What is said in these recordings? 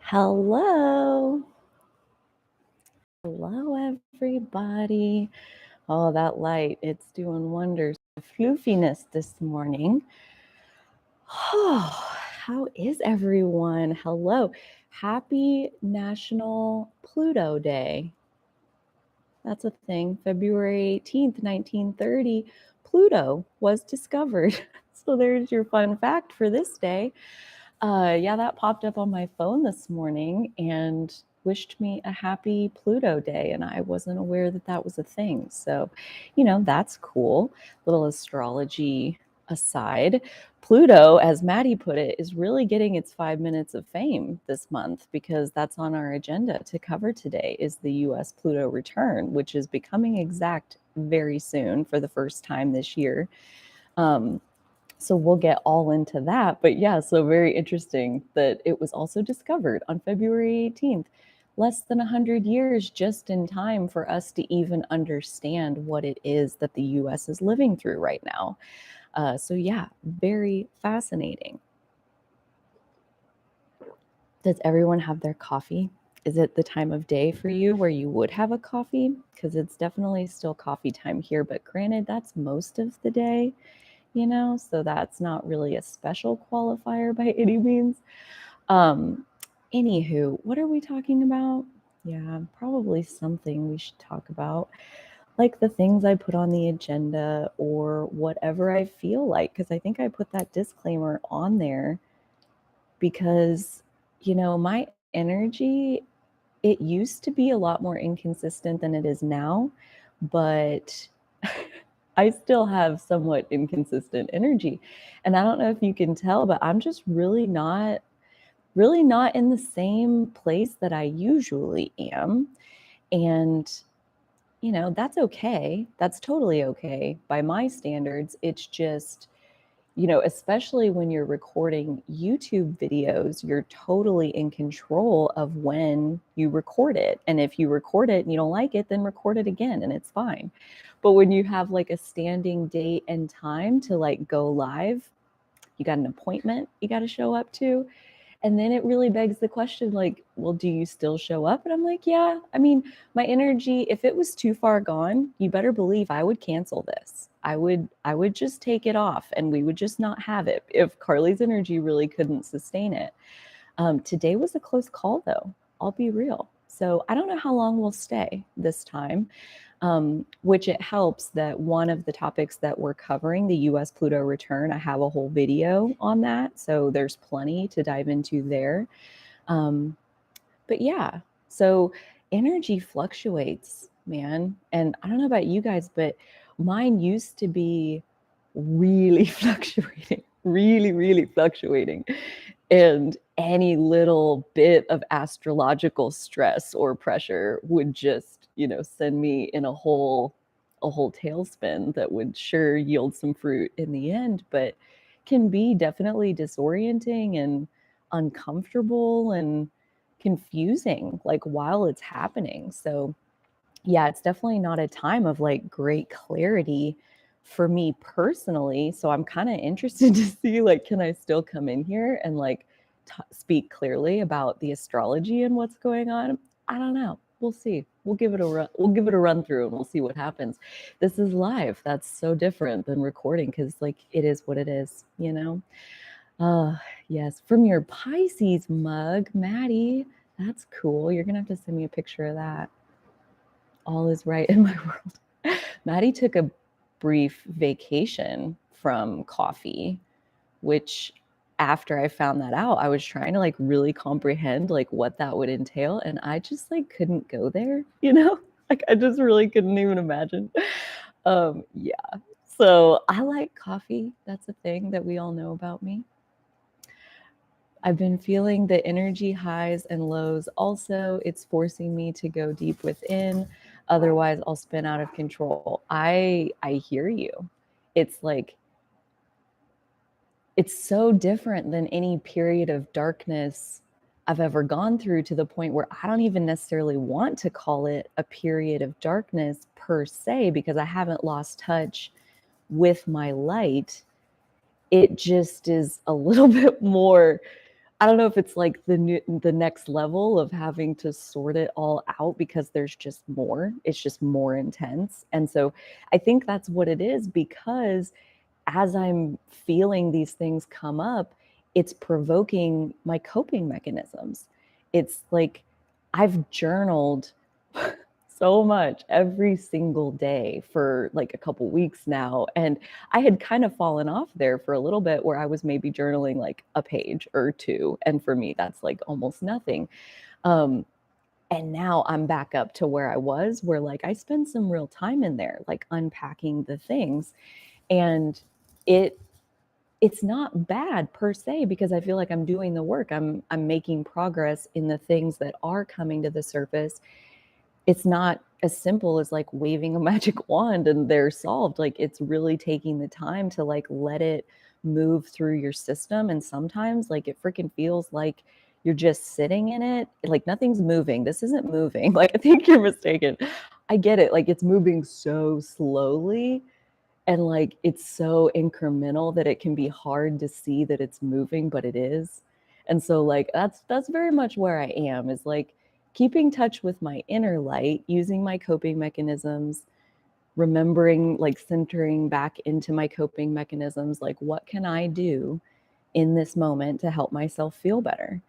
Hello. Hello, everybody. Oh, that light, it's doing wonders. Floofiness this morning. Oh, how is everyone? Hello. Happy National Pluto Day. That's a thing. February 18th, 1930, Pluto was discovered. So there's your fun fact for this day. Yeah, that popped up on my phone this morning and wished me a happy Pluto day. And I wasn't aware that that was a thing. So, that's cool. Little astrology aside. Pluto, as Maddie put it, is really getting its 5 minutes of fame this month because that's on our agenda to cover today is the US Pluto return, which is becoming exact very soon for the first time this year. So we'll get all into that. But yeah, so very interesting that it was also discovered on February 18th, less than 100 years just in time for us to even understand what it is that the US is living through right now. So yeah, very fascinating. Does everyone have their coffee? Is it the time of day for you where you would have a coffee? Because it's definitely still coffee time here, but granted, that's most of the day. So that's not really a special qualifier by any means. Anywho, what are we talking about? Yeah, probably something we should talk about, like the things I put on the agenda or whatever I feel like, because I think I put that disclaimer on there because, my energy, it used to be a lot more inconsistent than it is now, but I still have somewhat inconsistent energy. And I don't know if you can tell, but I'm just really not in the same place that I usually am. And, that's okay. That's totally okay by my standards. It's just, especially when you're recording YouTube videos, you're totally in control of when you record it. And if you record it and you don't like it, then record it again and it's fine. But when you have like a standing date and time to like go live, you got an appointment you got to show up to. And then it really begs the question, like, well, do you still show up? And I'm like, yeah, I mean, my energy, if it was too far gone, you better believe I would cancel this. I would just take it off and we would just not have it if Carly's energy really couldn't sustain it. Today was a close call though, I'll be real. So I don't know how long we'll stay this time, which it helps that one of the topics that we're covering, the US Pluto return, I have a whole video on that. So there's plenty to dive into there. But yeah, so energy fluctuates, man. And I don't know about you guys, but mine used to be really fluctuating, really, really fluctuating. And any little bit of astrological stress or pressure would just, send me in a whole tailspin that would sure yield some fruit in the end, but can be definitely disorienting and uncomfortable and confusing, like while it's happening. So yeah, it's definitely not a time of like great clarity for me personally. So I'm kind of interested to see, like, can I still come in here and like speak clearly about the astrology and what's going on? I don't know. We'll see. We'll give it a run. We'll give it a run through and we'll see what happens. This is live. That's so different than recording because like it is what it is, yes. From your Pisces mug, Maddie. That's cool. You're gonna have to send me a picture of that. All is right in my world. Maddie took a brief vacation from coffee, which after I found that out, I was trying to like really comprehend like what that would entail. And I just like couldn't go there, like I just really couldn't even imagine. Yeah. So I like coffee. That's a thing that we all know about me. I've been feeling the energy highs and lows. Also, it's forcing me to go deep within. Otherwise, I'll spin out of control. I hear you. It's like, it's so different than any period of darkness I've ever gone through, to the point where I don't even necessarily want to call it a period of darkness per se, because I haven't lost touch with my light. It just is a little bit more I don't know if it's like the next level of having to sort it all out because there's just more. It's just more intense. And so I think that's what it is, because as I'm feeling these things come up, it's provoking my coping mechanisms. It's like I've journaled so much every single day for like a couple weeks now. And I had kind of fallen off there for a little bit, where I was maybe journaling like a page or two. And for me, that's like almost nothing. Um, and now I'm back up to where I was, where like I spend some real time in there, like unpacking the things. And it it's not bad per se, because I feel like I'm doing the work. I'm making progress in the things that are coming to the surface. It's not as simple as like waving a magic wand and they're solved. Like, it's really taking the time to like let it move through your system. And sometimes like it freaking feels like you're just sitting in it, like nothing's moving. This isn't moving. Like, I think you're mistaken. I get it. Like, it's moving so slowly, and like it's so incremental that it can be hard to see that it's moving, but it is. And so like that's very much where I am, is like keeping touch with my inner light, using my coping mechanisms, remembering, like centering back into my coping mechanisms, like what can I do in this moment to help myself feel better.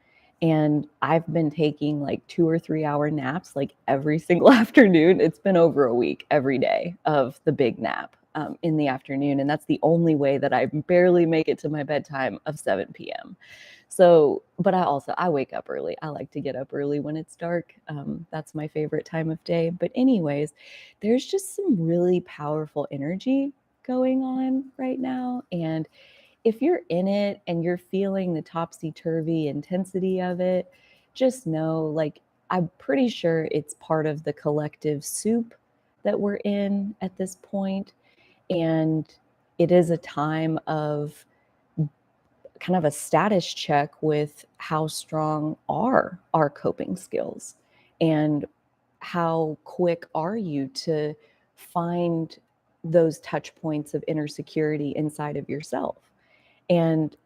And I've been taking like 2 or 3 hour naps like every single afternoon. It's been over a week every day of the big nap in the afternoon. And that's the only way that I barely make it to my bedtime of 7 p.m. So, but I wake up early. I like to get up early when it's dark. That's my favorite time of day. But anyways, there's just some really powerful energy going on right now. And if you're in it and you're feeling the topsy-turvy intensity of it, just know, like, I'm pretty sure it's part of the collective soup that we're in at this point. And it is a time of kind of a status check with how strong are our coping skills, and how quick are you to find those touch points of inner security inside of yourself. And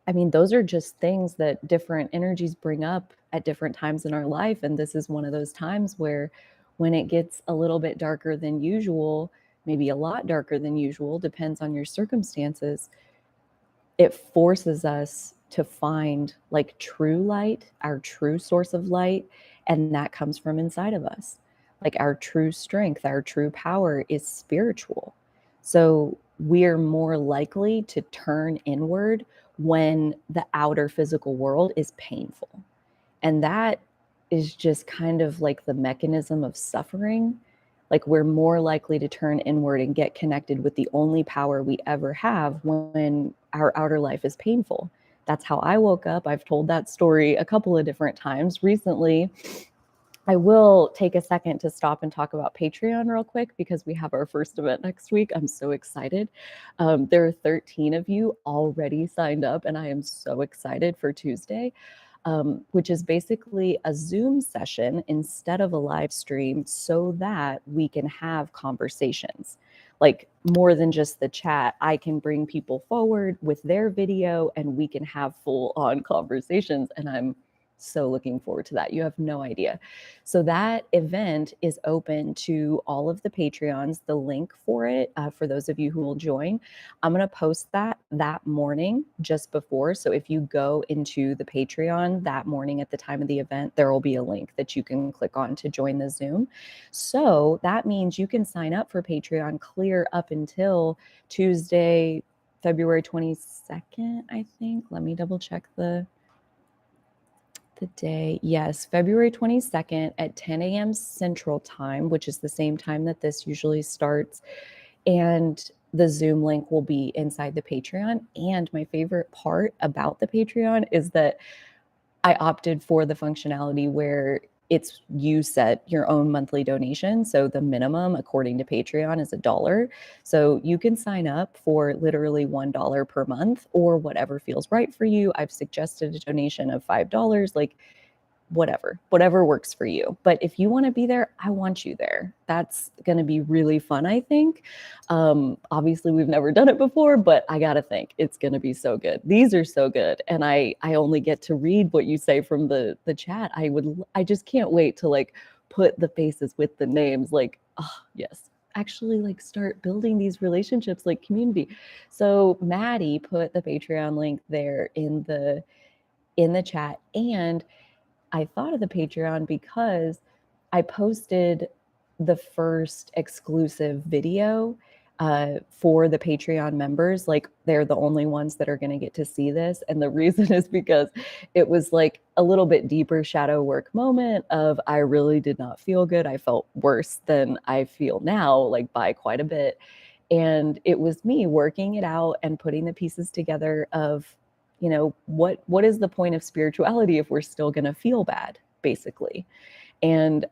I mean, those are just things that different energies bring up at different times in our life. And this is one of those times where, when it gets a little bit darker than usual, maybe a lot darker than usual, depends on your circumstances, it forces us to find like true light, our true source of light. And that comes from inside of us. Like, our true strength, our true power is spiritual. So we're more likely to turn inward when the outer physical world is painful. And that is just kind of like the mechanism of suffering. Like, we're more likely to turn inward and get connected with the only power we ever have when our outer life is painful. That's how I woke up. I've told that story a couple of different times recently. I will take a second to stop and talk about Patreon real quick, because we have our first event next week. I'm so excited. There are 13 of you already signed up, and I am so excited for Tuesday, which is basically a Zoom session instead of a live stream, so that we can have conversations. Like, more than just the chat, I can bring people forward with their video and we can have full on conversations. And I'm so looking forward to that. You have no idea. So that event is open to all of the Patreons. The link for it, for those of you who will join, I'm going to post that morning just before. So if you go into the Patreon that morning at the time of the event, there will be a link that you can click on to join the Zoom. So that means you can sign up for Patreon clear up until Tuesday, February 22nd, I think. Let me double check the day. Yes, February 22nd at 10 a.m. Central Time, which is the same time that this usually starts. And the Zoom link will be inside the Patreon. And my favorite part about the Patreon is that I opted for the functionality where you set your own monthly donation. So the minimum, according to Patreon, is $1. So you can sign up for literally $1 per month, or whatever feels right for you. I've suggested a donation of $5. Like, whatever works for you. But if you want to be there, I want you there. That's going to be really fun, I think. Obviously, we've never done it before, but I got to think it's going to be so good. These are so good. And I only get to read what you say from the chat. I just can't wait to like put the faces with the names. Like, oh, yes, actually like start building these relationships like community. So Maddie put the Patreon link there in the chat, and I thought of the Patreon because I posted the first exclusive video for the Patreon members. Like, they're the only ones that are going to get to see this. And the reason is because it was like a little bit deeper shadow work moment of, I really did not feel good. I felt worse than I feel now, like by quite a bit. And it was me working it out and putting the pieces together of, you know, what is the point of spirituality if we're still going to feel bad, basically. And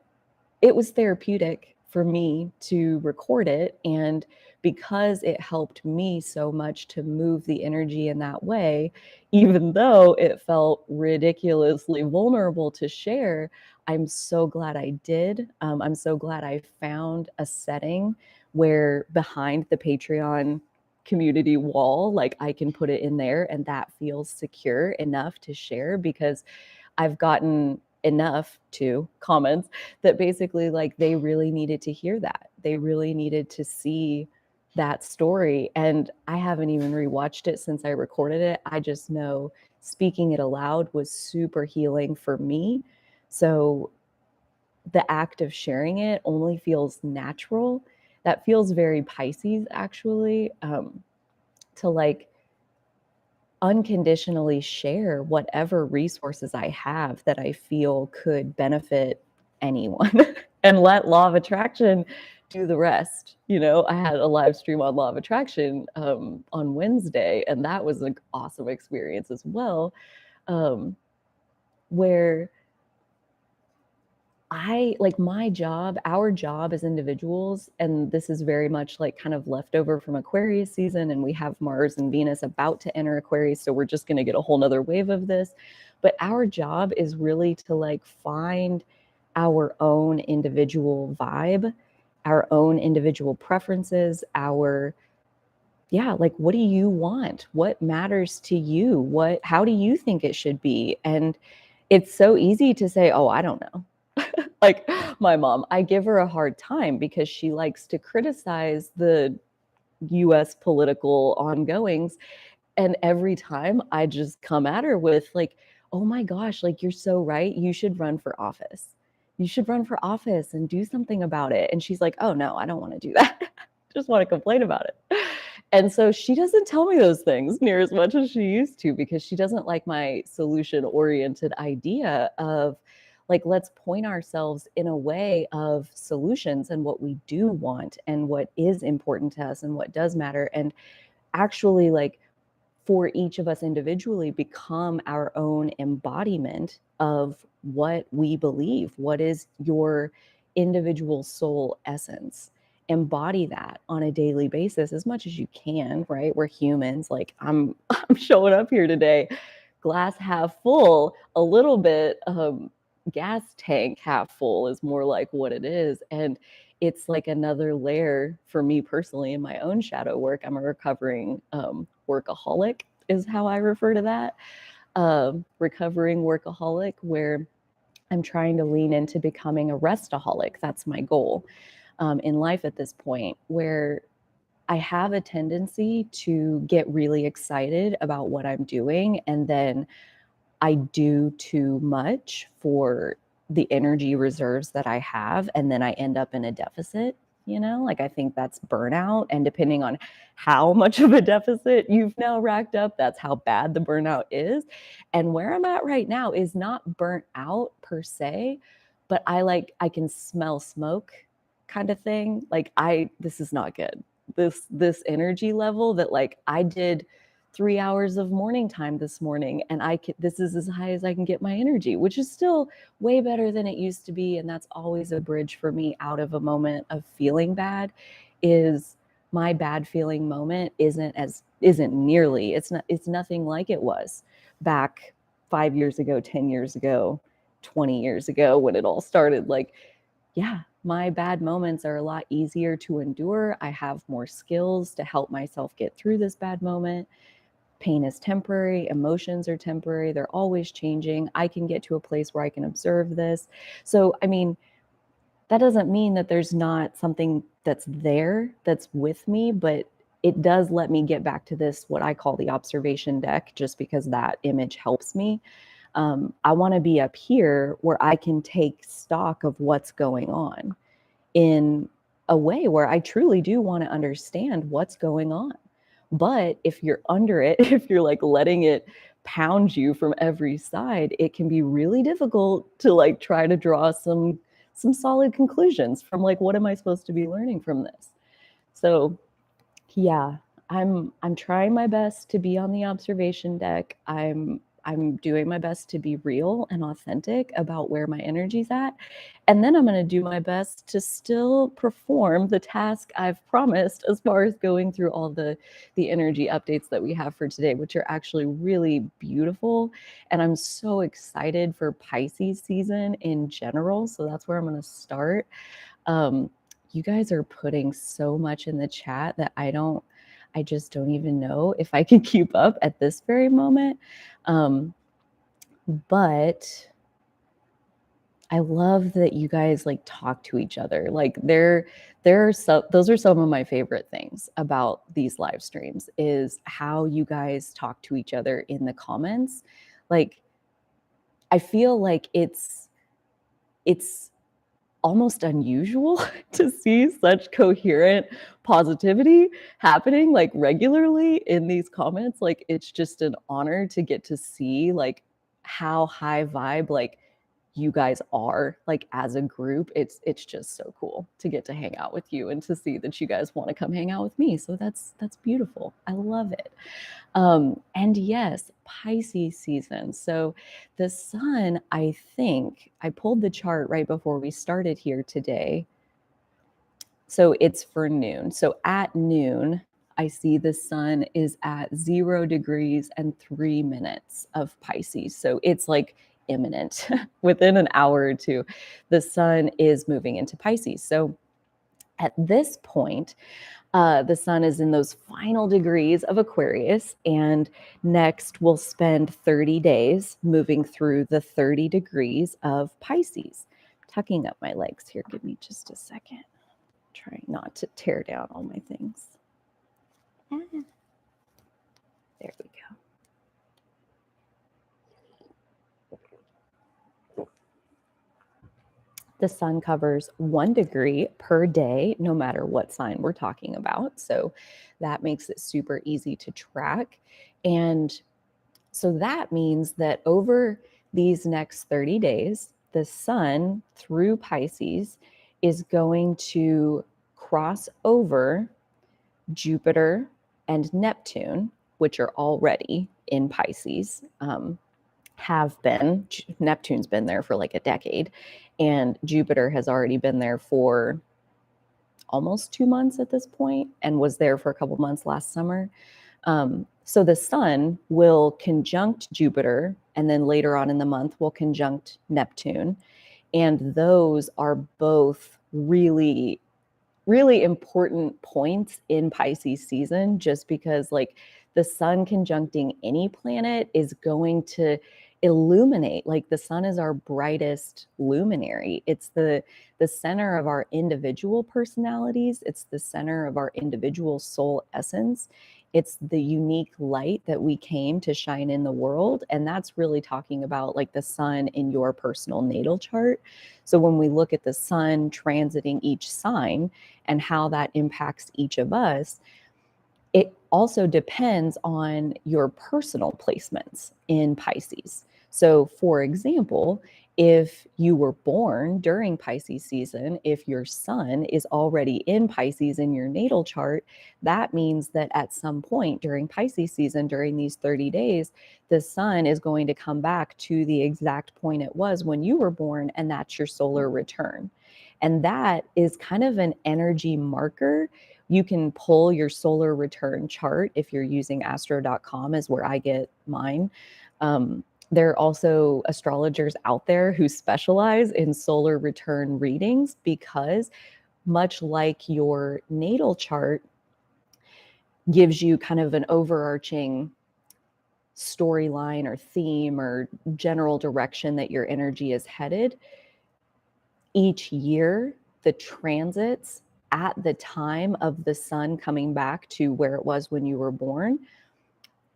it was therapeutic for me to record it. And because it helped me so much to move the energy in that way, even though it felt ridiculously vulnerable to share, I'm so glad I did. I'm so glad I found a setting where behind the Patreon community wall, like I can put it in there and that feels secure enough to share, because I've gotten enough to comments that basically like they really needed to hear that. They really needed to see that story. And I haven't even rewatched it since I recorded it. I just know speaking it aloud was super healing for me. So the act of sharing it only feels natural. That feels very Pisces, actually, to like unconditionally share whatever resources I have that I feel could benefit anyone and let law of attraction do the rest. You know, I had a live stream on law of attraction on Wednesday, and that was an awesome experience as well, where I like my job, our job as individuals, and this is very much like kind of leftover from Aquarius season, and we have Mars and Venus about to enter Aquarius, so we're just going to get a whole nother wave of this. But our job is really to like find our own individual vibe, our own individual preferences, like, what do you want? What matters to you? How do you think it should be? And it's so easy to say, oh, I don't know. Like my mom, I give her a hard time because she likes to criticize the US political ongoings. And every time I just come at her with like, oh my gosh, like you're so right. You should run for office. You should run for office and do something about it. And she's like, oh no, I don't want to do that. Just want to complain about it. And so she doesn't tell me those things near as much as she used to, because she doesn't like my solution-oriented idea of like, let's point ourselves in a way of solutions and what we do want and what is important to us and what does matter. And actually, like, for each of us individually, become our own embodiment of what we believe. What is your individual soul essence? Embody that on a daily basis as much as you can, right? We're humans. Like I'm showing up here today, glass half full, a little bit gas tank half full is more like what it is. And it's like another layer for me personally in my own shadow work. I'm a recovering workaholic is how I refer to that. Recovering workaholic, where I'm trying to lean into becoming a restaholic. That's my goal in life at this point, where I have a tendency to get really excited about what I'm doing, and then I do too much for the energy reserves that I have, and then I end up in a deficit. You know, like I think that's burnout. And depending on how much of a deficit you've now racked up, that's how bad the burnout is. And where I'm at right now is not burnt out per se, but I can smell smoke kind of thing. Like this is not good. This energy level that like I did 3 hours of morning time this morning, and this is as high as I can get my energy, which is still way better than it used to be. And that's always a bridge for me out of a moment of feeling bad. Is my bad feeling moment isn't nothing like it was back 5 years ago, 10 years ago, 20 years ago when it all started. Like, yeah, my bad moments are a lot easier to endure. I have more skills to help myself get through this bad moment. Pain is temporary, emotions are temporary, they're always changing. I can get to a place where I can observe this. So, I mean, that doesn't mean that there's not something that's there that's with me, but it does let me get back to this, what I call the observation deck, just because that image helps me. I want to be up here where I can take stock of what's going on in a way where I truly do want to understand what's going on. But if you're under it, if you're like letting it pound you from every side, it can be really difficult to like try to draw some solid conclusions from like, what am I supposed to be learning from this? So yeah, I'm trying my best to be on the observation deck. I'm doing my best to be real and authentic about where my energy's at. And then I'm going to do my best to still perform the task I've promised as far as going through all the energy updates that we have for today, which are actually really beautiful. And I'm so excited for Pisces season in general. So that's where I'm going to start. You guys are putting so much in the chat that I just don't even know if I can keep up at this very moment. But I love that you guys like talk to each other. Like there are those are some of my favorite things about these live streams, is how you guys talk to each other in the comments. Like, I feel like it's almost unusual to see such coherent positivity happening like regularly in these comments. Like, it's just an honor to get to see like how high vibe like you guys are like as a group. It's just so cool to get to hang out with you and to see that you guys want to come hang out with me. So that's beautiful. I love it. And yes, Pisces season. So the sun, I think, I pulled the chart right before we started here today. So it's for noon. So at noon, I see the sun is at 0 degrees and 3 minutes of Pisces. So it's like imminent. Within an hour or two, the sun is moving into Pisces. So at this point, the sun is in those final degrees of Aquarius, and next we'll spend 30 days moving through the 30 degrees of Pisces. Tucking up my legs here. Give me just a second. Trying not to tear down all my things. There we go. The sun covers 1 degree per day, no matter what sign we're talking about. So that makes it super easy to track. And so that means that over these next 30 days, the sun through Pisces is going to cross over Jupiter and Neptune, which are already in Pisces. Have been. Neptune's been there for like a decade, and Jupiter has already been there for almost 2 months at this point, and was there for a couple months last summer. So the sun will conjunct Jupiter, and then later on in the month will conjunct Neptune, and those are both really important points in Pisces season, just because like the sun conjuncting any planet is going to illuminate. Like, the sun is our brightest luminary. It's the center of our individual personalities. It's the center of our individual soul essence. It's the unique light that we came to shine in the world. And that's really talking about like the sun in your personal natal chart. So when we look at the sun transiting each sign and how that impacts each of us, it also depends on your personal placements in Pisces. So, for example, if you were born during Pisces season, if your sun is already in Pisces in your natal chart, that means that at some point during Pisces season, during these 30 days, the sun is going to come back to the exact point it was when you were born, and that's your solar return. And that is kind of an energy marker. You can pull your solar return chart if you're using astro.com, is where I get mine. There are also astrologers out there who specialize in solar return readings because, much like your natal chart gives you kind of an overarching storyline or theme or general direction that your energy is headed, each year the transits at the time of the sun coming back to where it was when you were born,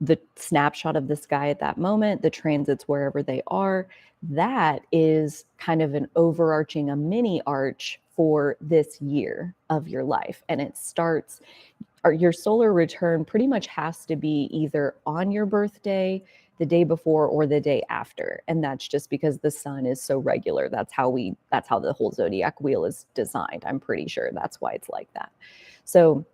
the snapshot of the sky at that moment, the transits wherever they are, that is kind of an overarching, a mini arch for this year of your life. And it starts, or your solar return pretty much has to be either on your birthday, the day before, or the day after. And that's just because the sun is so regular. That's how the whole zodiac wheel is designed. I'm pretty sure that's why it's like that. So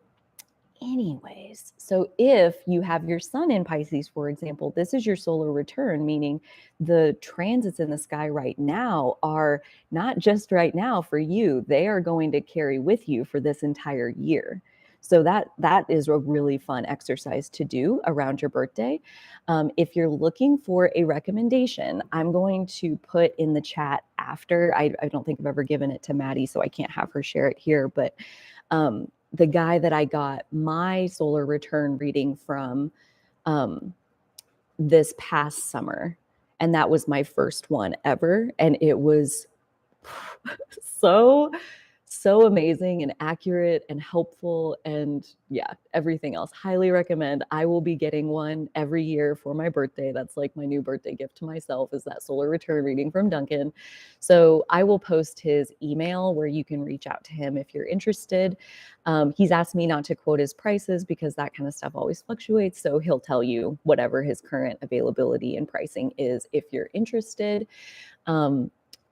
anyways, so if you have your sun in Pisces, for example, this is your solar return, meaning the transits in the sky right now are not just right now for you, they are going to carry with you for this entire year. So that is a really fun exercise to do around your birthday. If you're looking for a recommendation, I'm going to put in the chat after. I don't think I've ever given it to Maddie, so I can't have her share it here, but the guy that I got my solar return reading from this past summer, and that was my first one ever, and it was so amazing and accurate and helpful, and yeah, everything else. Highly recommend. I will be getting one every year for my birthday. That's like my new birthday gift to myself, is that solar return reading from Duncan. So I will post his email where you can reach out to him if you're interested. He's asked me not to quote his prices because that kind of stuff always fluctuates. So he'll tell you whatever his current availability and pricing is if you're interested.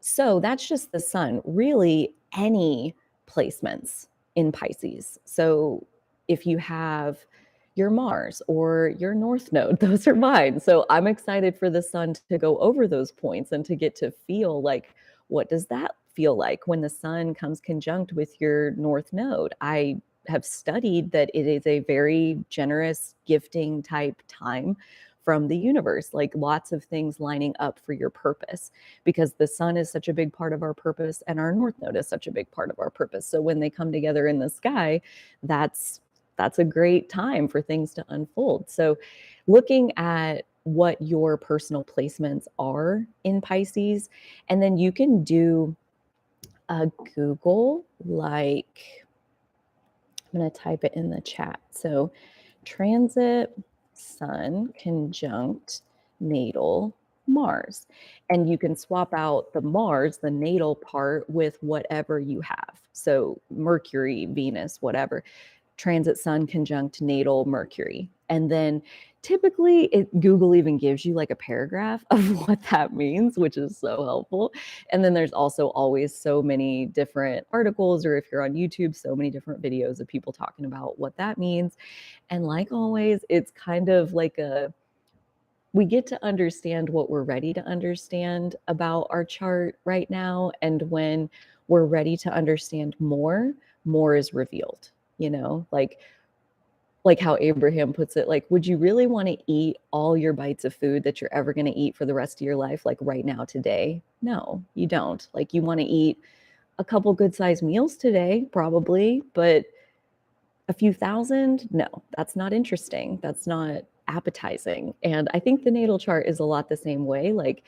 So that's just the sun, really any placements in Pisces. So if you have your Mars or your North Node, those are mine. So I'm excited for the sun to go over those points and to get to feel like, what does that feel like when the sun comes conjunct with your North Node? I have studied that it is a very generous gifting type time from the universe, like lots of things lining up for your purpose, because the sun is such a big part of our purpose and our North Node is such a big part of our purpose. So when they come together in the sky, that's a great time for things to unfold. So looking at what your personal placements are in Pisces, and then you can do a Google, like, I'm going to type it in the chat. So transit sun conjunct natal Mars. And you can swap out the Mars, the natal part, with whatever you have. So Mercury, Venus, whatever. Transit sun conjunct natal Mercury. And then typically Google even gives you like a paragraph of what that means, which is so helpful. And then there's also always so many different articles, or if you're on YouTube, so many different videos of people talking about what that means. And like always, it's kind of like we get to understand what we're ready to understand about our chart right now. And when we're ready to understand more is revealed, like how Abraham puts it, like, would you really want to eat all your bites of food that you're ever going to eat for the rest of your life, like right now, today? No, you don't. Like, you want to eat a couple good sized meals today, probably, but a few thousand? No, that's not interesting. That's not appetizing. And I think the natal chart is a lot the same way. Like,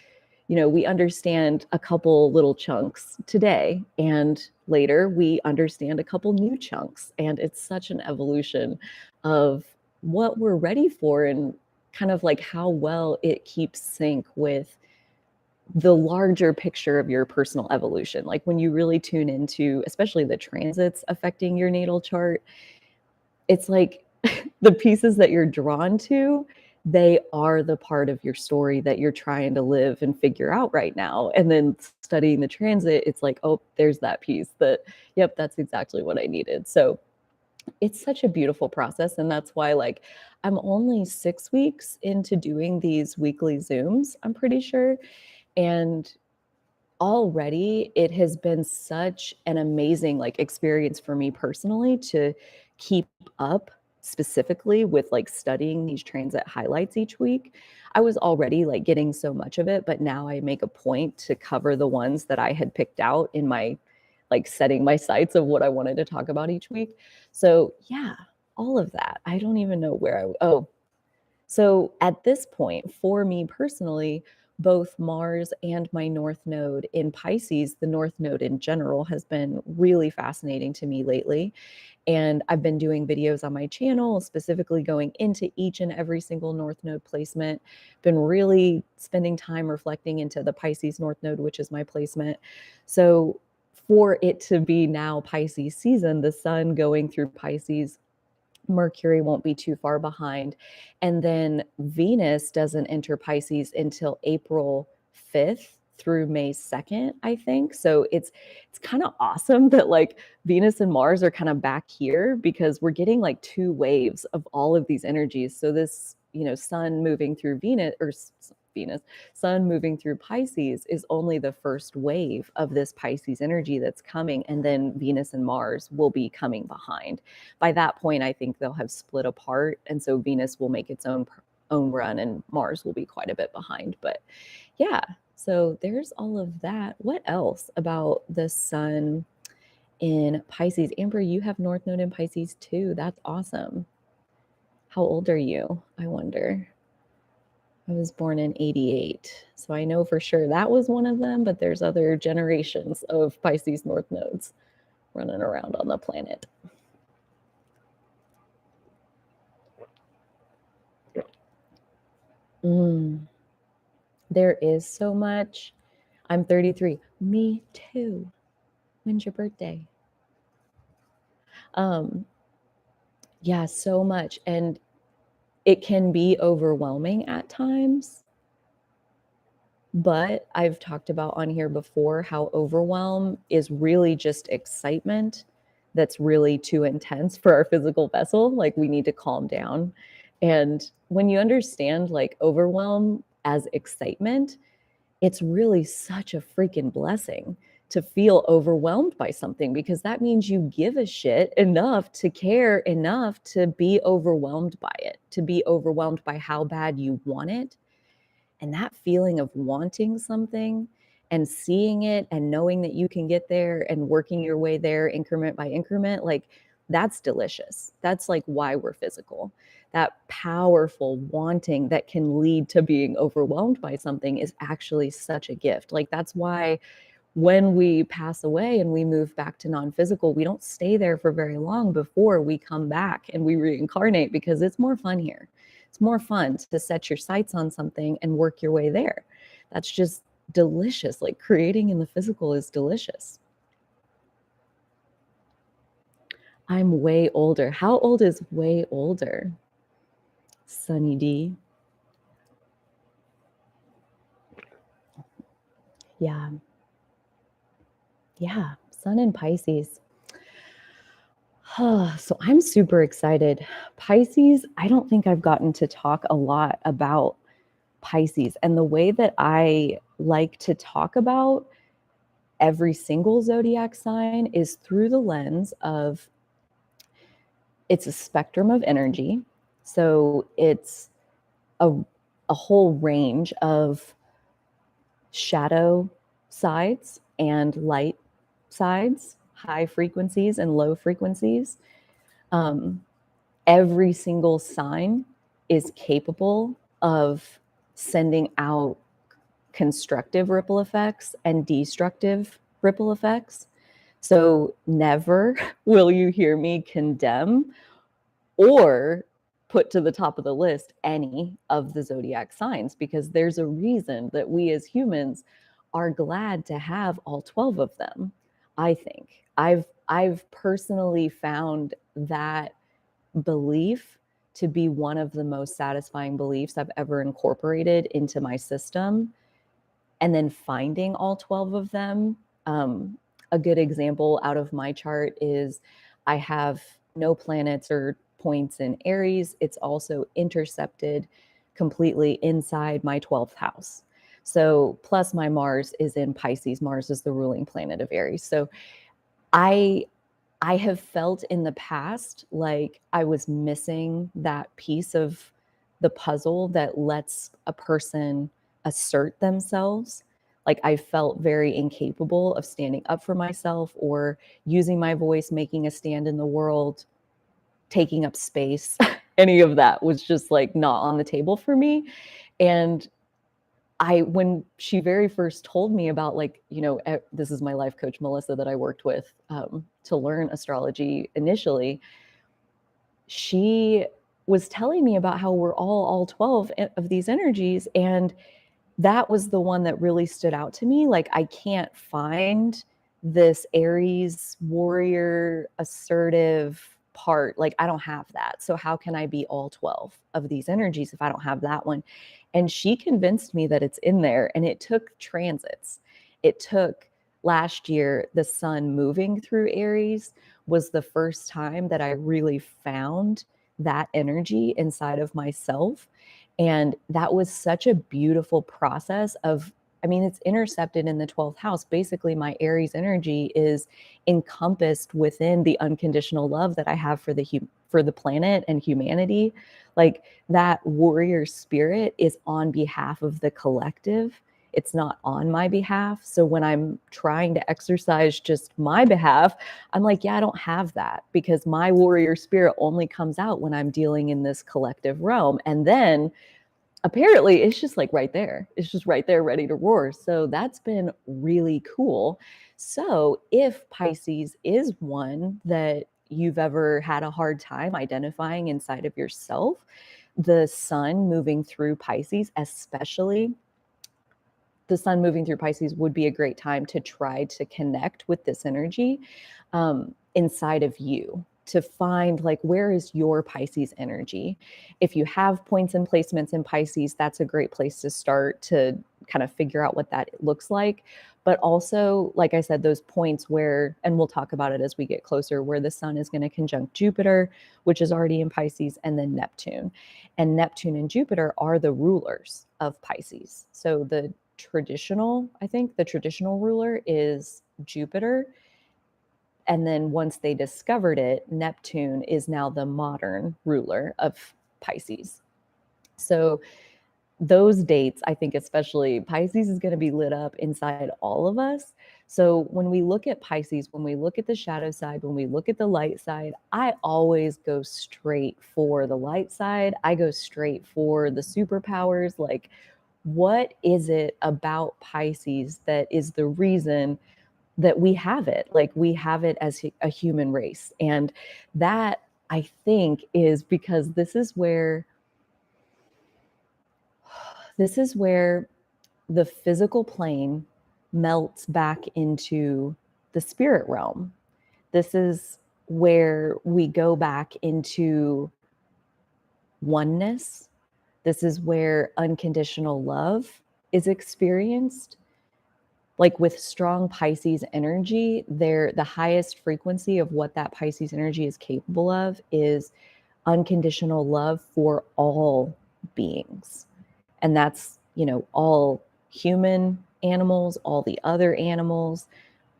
we understand a couple little chunks today, and later we understand a couple new chunks. And it's such an evolution of what we're ready for, and kind of like how well it keeps sync with the larger picture of your personal evolution. Like when you really tune into, especially the transits affecting your natal chart, it's like the pieces that you're drawn to, they are the part of your story that you're trying to live and figure out right now. And then studying the transit, it's like, oh, there's that piece that, yep, that's exactly what I needed. So it's such a beautiful process. And that's why, like, I'm only 6 weeks into doing these weekly Zooms, I'm pretty sure. And already it has been such an amazing, like, experience for me personally to keep up specifically with like studying these transit highlights each week, I was already like getting so much of it, but now I make a point to cover the ones that I had picked out in my like setting my sights of what I wanted to talk about each week. So yeah, all of that. I don't even know where so at this point, for me personally, both Mars and my North Node in Pisces, the North Node in general, has been really fascinating to me lately. And I've been doing videos on my channel, specifically going into each and every single North Node placement. Been really spending time reflecting into the Pisces North Node, which is my placement. So for it to be now Pisces season, the sun going through Pisces, Mercury won't be too far behind. And then Venus doesn't enter Pisces until April 5th through May 2nd, I think. So it's kind of awesome that like Venus and Mars are kind of back here, because we're getting like two waves of all of these energies. So this, sun moving through sun moving through Pisces is only the first wave of this Pisces energy that's coming, and then Venus and Mars will be coming behind. By that point, I think they'll have split apart, and so Venus will make its own run and Mars will be quite a bit behind. But yeah, so there's all of that. What else about the sun in Pisces? Amber, you have North Node in Pisces too. That's awesome. How old are you, I wonder? I was born in 88, so I know for sure that was one of them, but there's other generations of Pisces North Nodes running around on the planet. There is so much. I'm 33. Me too. When's your birthday? Yeah, so much. And it can be overwhelming at times. But I've talked about on here before how overwhelm is really just excitement that's really too intense for our physical vessel. Like we need to calm down. And when you understand like overwhelm as excitement, it's really such a freaking blessing to feel overwhelmed by something, because that means you give a shit enough to care enough to be overwhelmed by it, to be overwhelmed by how bad you want it. And that feeling of wanting something and seeing it and knowing that you can get there and working your way there increment by increment, like that's delicious. That's like why we're physical. That powerful wanting that can lead to being overwhelmed by something is actually such a gift. Like that's why when we pass away and we move back to non-physical, we don't stay there for very long before we come back and we reincarnate, because it's more fun here. It's more fun to set your sights on something and work your way there. That's just delicious. Like creating in the physical is delicious. I'm way older. How old is way older? Sunny D. Yeah. Yeah. Sun in Pisces. So I'm super excited. Pisces, I don't think I've gotten to talk a lot about Pisces, and the way that I like to talk about every single zodiac sign is through the lens of it's a spectrum of energy. So it's a whole range of shadow sides and light sides, high frequencies and low frequencies. Every single sign is capable of sending out constructive ripple effects and destructive ripple effects. So never will you hear me condemn or put to the top of the list any of the zodiac signs, because there's a reason that we as humans are glad to have all 12 of them. I think I've personally found that belief to be one of the most satisfying beliefs I've ever incorporated into my system. And then finding all 12 of them. A good example out of my chart is I have no planets or points in Aries. It's also intercepted completely inside my 12th house. So plus my Mars is in Pisces. Mars is the ruling planet of Aries. So I I have felt in the past like I was missing that piece of the puzzle that lets a person assert themselves. Like I felt very incapable of standing up for myself or using my voice, making a stand in the world, taking up space. Any of that was just like not on the table for me. And when she very first told me about like, this is my life coach, Melissa, that I worked with to learn astrology initially. She was telling me about how we're all 12 of these energies. And that was the one that really stood out to me. Like, I can't find this Aries warrior, assertive part. Like, I don't have that. So how can I be all 12 of these energies if I don't have that one? And she convinced me that it's in there. And it took transits. It took last year, the sun moving through Aries was the first time that I really found that energy inside of myself. And that was such a beautiful process of, I mean, it's intercepted in the 12th house. Basically, my Aries energy is encompassed within the unconditional love that I have for the planet and humanity. Like, that warrior spirit is on behalf of the collective. It's not on my behalf. So when I'm trying to exercise just my behalf, I'm like, yeah, I don't have that, because my warrior spirit only comes out when I'm dealing in this collective realm. And then apparently it's just like right there. It's just right there, ready to roar. So that's been really cool. So if Pisces is one that you've ever had a hard time identifying inside of yourself, the sun moving through Pisces, especially the sun moving through Pisces, would be a great time to try to connect with this energy inside of you, to find like, where is your Pisces energy? If you have points and placements in Pisces, that's a great place to start to kind of figure out what that looks like. But also, like I said, those points where, and we'll talk about it as we get closer, where the sun is going to conjunct Jupiter, which is already in Pisces, and then Neptune. And Neptune and Jupiter are the rulers of Pisces. So the traditional ruler is Jupiter. And then once they discovered it, Neptune is now the modern ruler of Pisces. So those dates, I think especially Pisces is going to be lit up inside all of us. So when we look at Pisces, when we look at the shadow side, when we look at the light side, I always go straight for the light side. I go straight for the superpowers. Like, what is it about Pisces that is the reason that we have it? Like, we have it as a human race. And that, I think, is because this is where the physical plane melts back into the spirit realm. This is where we go back into oneness. This is where unconditional love is experienced. Like, with strong Pisces energy, the highest frequency of what that Pisces energy is capable of is unconditional love for all beings. And that's, all human animals, all the other animals,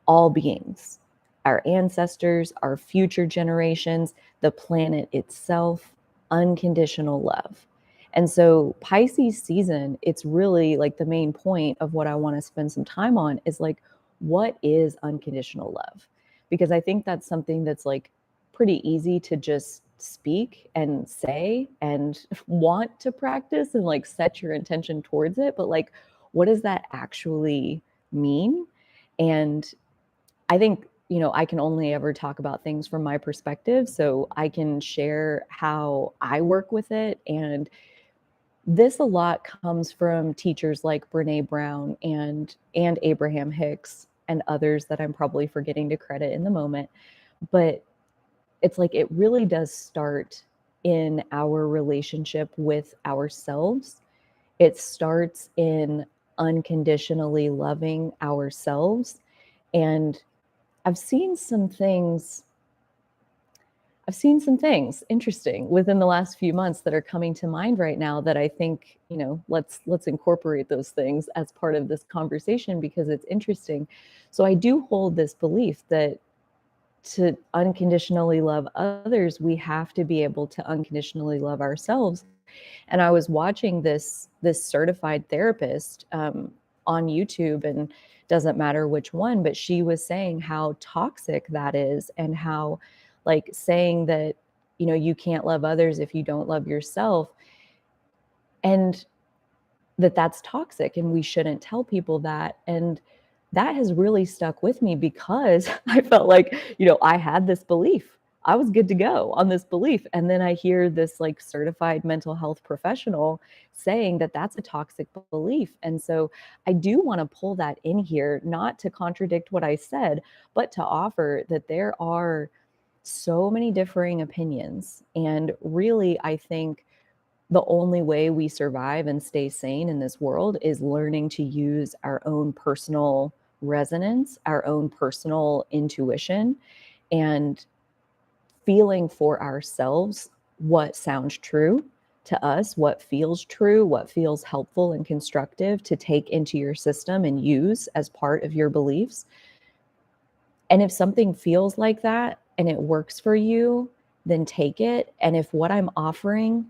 all beings, our ancestors, our future generations, the planet itself, unconditional love. And so Pisces season, it's really like the main point of what I want to spend some time on is like, what is unconditional love? Because I think that's something that's like pretty easy to just speak and say and want to practice and like set your intention towards it. But like, what does that actually mean? And I think, I can only ever talk about things from my perspective. So I can share how I work with it. And this a lot comes from teachers like Brene Brown and Abraham Hicks and others that I'm probably forgetting to credit in the moment. But it's like, it really does start in our relationship with ourselves. It starts in unconditionally loving ourselves. And I've seen some things interesting within the last few months that are coming to mind right now that I think, let's incorporate those things as part of this conversation because it's interesting. So I do hold this belief that to unconditionally love others, we have to be able to unconditionally love ourselves. And I was watching this certified therapist on YouTube, and doesn't matter which one, but she was saying how toxic that is, and how, like, saying that, you know, you can't love others if you don't love yourself, and that's toxic, and we shouldn't tell people that. And that has really stuck with me, because I felt like, you know, I had this belief. I was good to go on this belief. And then I hear this like certified mental health professional saying that that's a toxic belief. And so I do want to pull that in here, not to contradict what I said, but to offer that there are so many differing opinions. And really, I think the only way we survive and stay sane in this world is learning to use our own personal resonance, our own personal intuition, and feeling for ourselves what sounds true to us, what feels true, what feels helpful and constructive to take into your system and use as part of your beliefs. And if something feels like that and it works for you, then take it. And if what I'm offering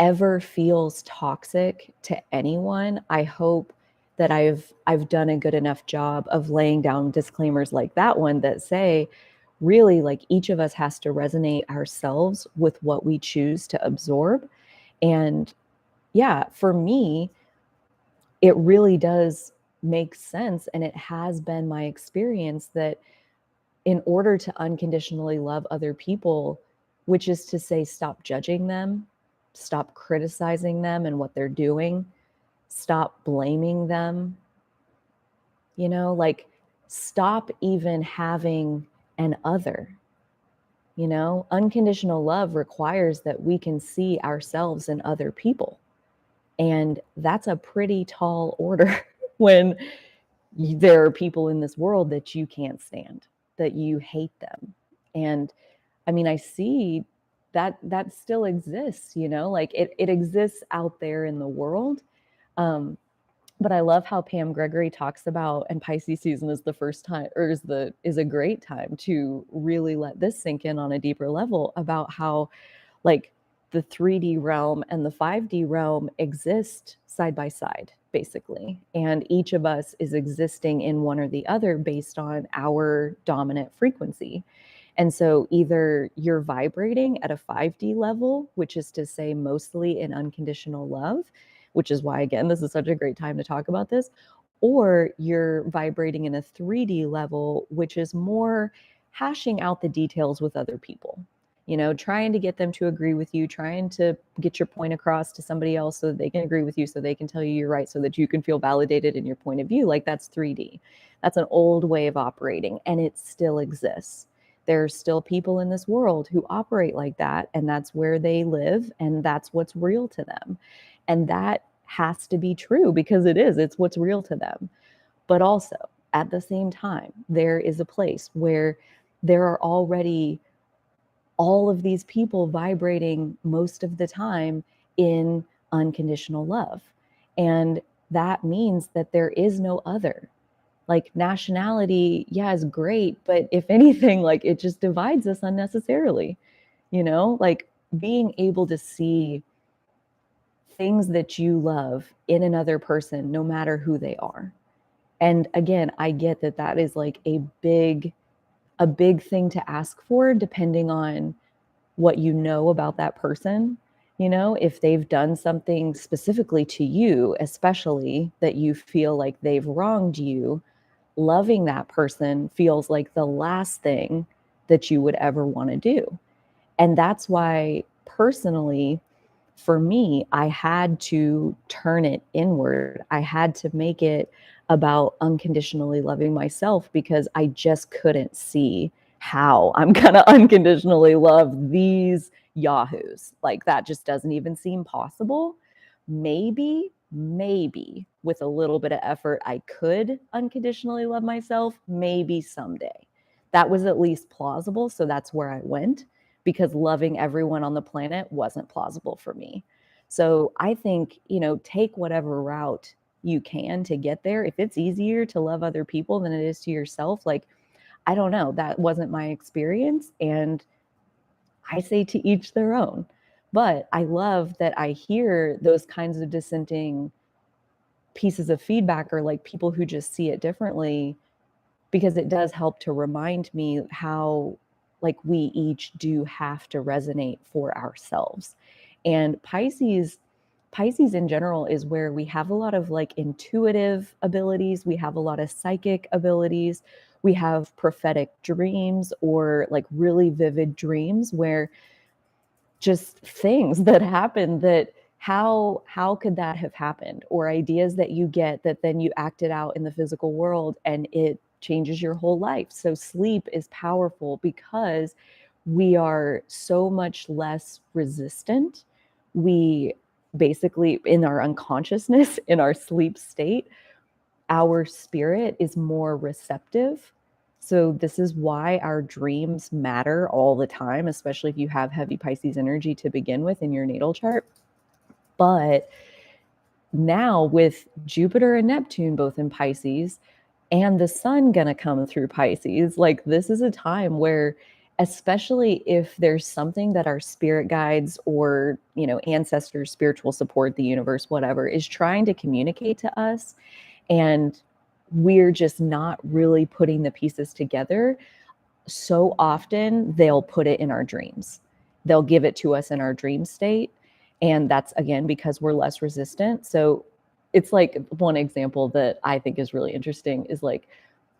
ever feels toxic to anyone, I hope that I've done a good enough job of laying down disclaimers like that one that say, really, like, each of us has to resonate ourselves with what we choose to absorb. And yeah, for me, it really does make sense, and it has been my experience that in order to unconditionally love other people, which is to say, stop judging them, stop criticizing them and what they're doing, stop blaming them, you know, like, stop even having an other. You know, unconditional love requires that we can see ourselves in other people. And that's a pretty tall order when there are people in this world that you can't stand, that you hate them. And I mean, I see that still exists, you know, like it exists out there in the world. But I love how Pam Gregory talks about, and Pisces season is the first time, or is a great time to really let this sink in on a deeper level, about how, like, the 3D realm and the 5D realm exist side by side, basically. And each of us is existing in one or the other based on our dominant frequency. And so either you're vibrating at a 5D level, which is to say mostly in unconditional love, which is why, again, this is such a great time to talk about this, or you're vibrating in a 3D level, which is more hashing out the details with other people, you know, trying to get them to agree with you, trying to get your point across to somebody else so that they can agree with you, so they can tell you you're right, so that you can feel validated in your point of view. Like, that's 3D. That's an old way of operating, and it still exists. There's still people in this world who operate like that, and that's where they live, and that's what's real to them. And that has to be true, because it's what's real to them. But also, at the same time, there is a place where there are already all of these people vibrating most of the time in unconditional love. And that means that there is no other. Like, nationality, yeah, is great, but if anything, like, it just divides us unnecessarily, you know, like, being able to see things that you love in another person, no matter who they are. And again, I get that that is like a big thing to ask for, depending on what you know about that person. You know, if they've done something specifically to you, especially that you feel like they've wronged you, loving that person feels like the last thing that you would ever want to do. And that's why, personally, for me, I had to turn it inward. I had to make it about unconditionally loving myself, because I just couldn't see how I'm going to unconditionally love these yahoos. Like, that just doesn't even seem possible. Maybe with a little bit of effort, I could unconditionally love myself, maybe someday. That was at least plausible. So that's where I went, because loving everyone on the planet wasn't plausible for me. So I think, you know, take whatever route you can to get there. If it's easier to love other people than it is to yourself, like, I don't know, that wasn't my experience, and I say to each their own. But I love that I hear those kinds of dissenting pieces of feedback, or like people who just see it differently, because it does help to remind me how like we each do have to resonate for ourselves. And Pisces in general is where we have a lot of like intuitive abilities, we have a lot of psychic abilities, we have prophetic dreams, or like really vivid dreams where just things that happen that how could that have happened, or ideas that you get that then you act it out in the physical world and it changes your whole life. So sleep is powerful because we are so much less resistant. We basically, in our unconsciousness, in our sleep state, our spirit is more receptive. So this is why our dreams matter all the time, especially if you have heavy Pisces energy to begin with in your natal chart. But now with Jupiter and Neptune both in Pisces, and the sun gonna come through Pisces, like this is a time where, especially if there's something that our spirit guides or, you know, ancestors, spiritual support, the universe, whatever, is trying to communicate to us, and we're just not really putting the pieces together, so often they'll put it in our dreams. They'll give it to us in our dream state. And that's again because we're less resistant. So it's like one example that I think is really interesting is like,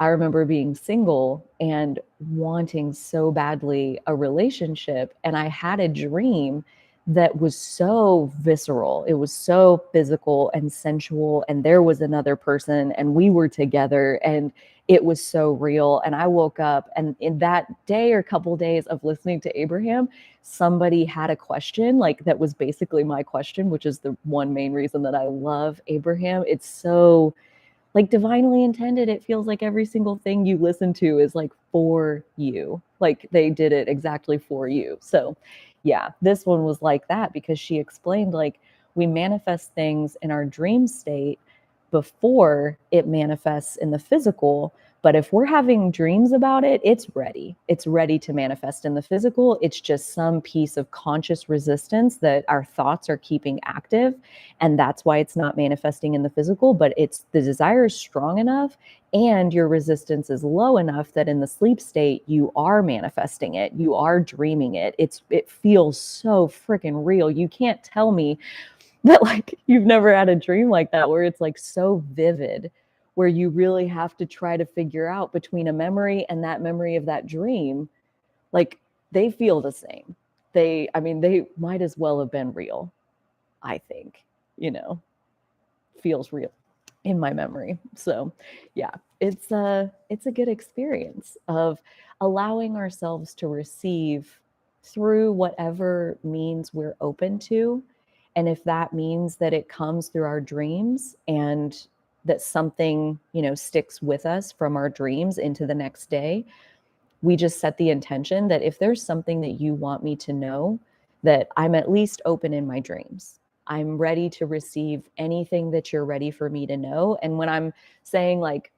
I remember being single and wanting so badly a relationship. And I had a dream that was so visceral. It was so physical and sensual. And there was another person and we were together and it was so real. And I woke up, and in that day or couple days of listening to Abraham, somebody had a question like that was basically my question, which is the one main reason that I love Abraham. It's so like divinely intended. It feels like every single thing you listen to is like for you. Like they did it exactly for you. So yeah, this one was like that because she explained like we manifest things in our dream state before it manifests in the physical. But if we're having dreams about it, it's ready. It's ready to manifest in the physical. It's just some piece of conscious resistance that our thoughts are keeping active. And that's why it's not manifesting in the physical, but it's the desire is strong enough and your resistance is low enough that in the sleep state, you are manifesting it. You are dreaming it. It feels so freaking real. You can't tell me that like you've never had a dream like that where it's like so vivid, where you really have to try to figure out between a memory and that memory of that dream, like they feel the same. I mean, they might as well have been real, I think, you know, feels real in my memory. So yeah, it's a good experience of allowing ourselves to receive through whatever means we're open to. And if that means that it comes through our dreams and that something, you know, sticks with us from our dreams into the next day, we just set the intention that if there's something that you want me to know, that I'm at least open in my dreams. I'm ready to receive anything that you're ready for me to know. And when I'm saying like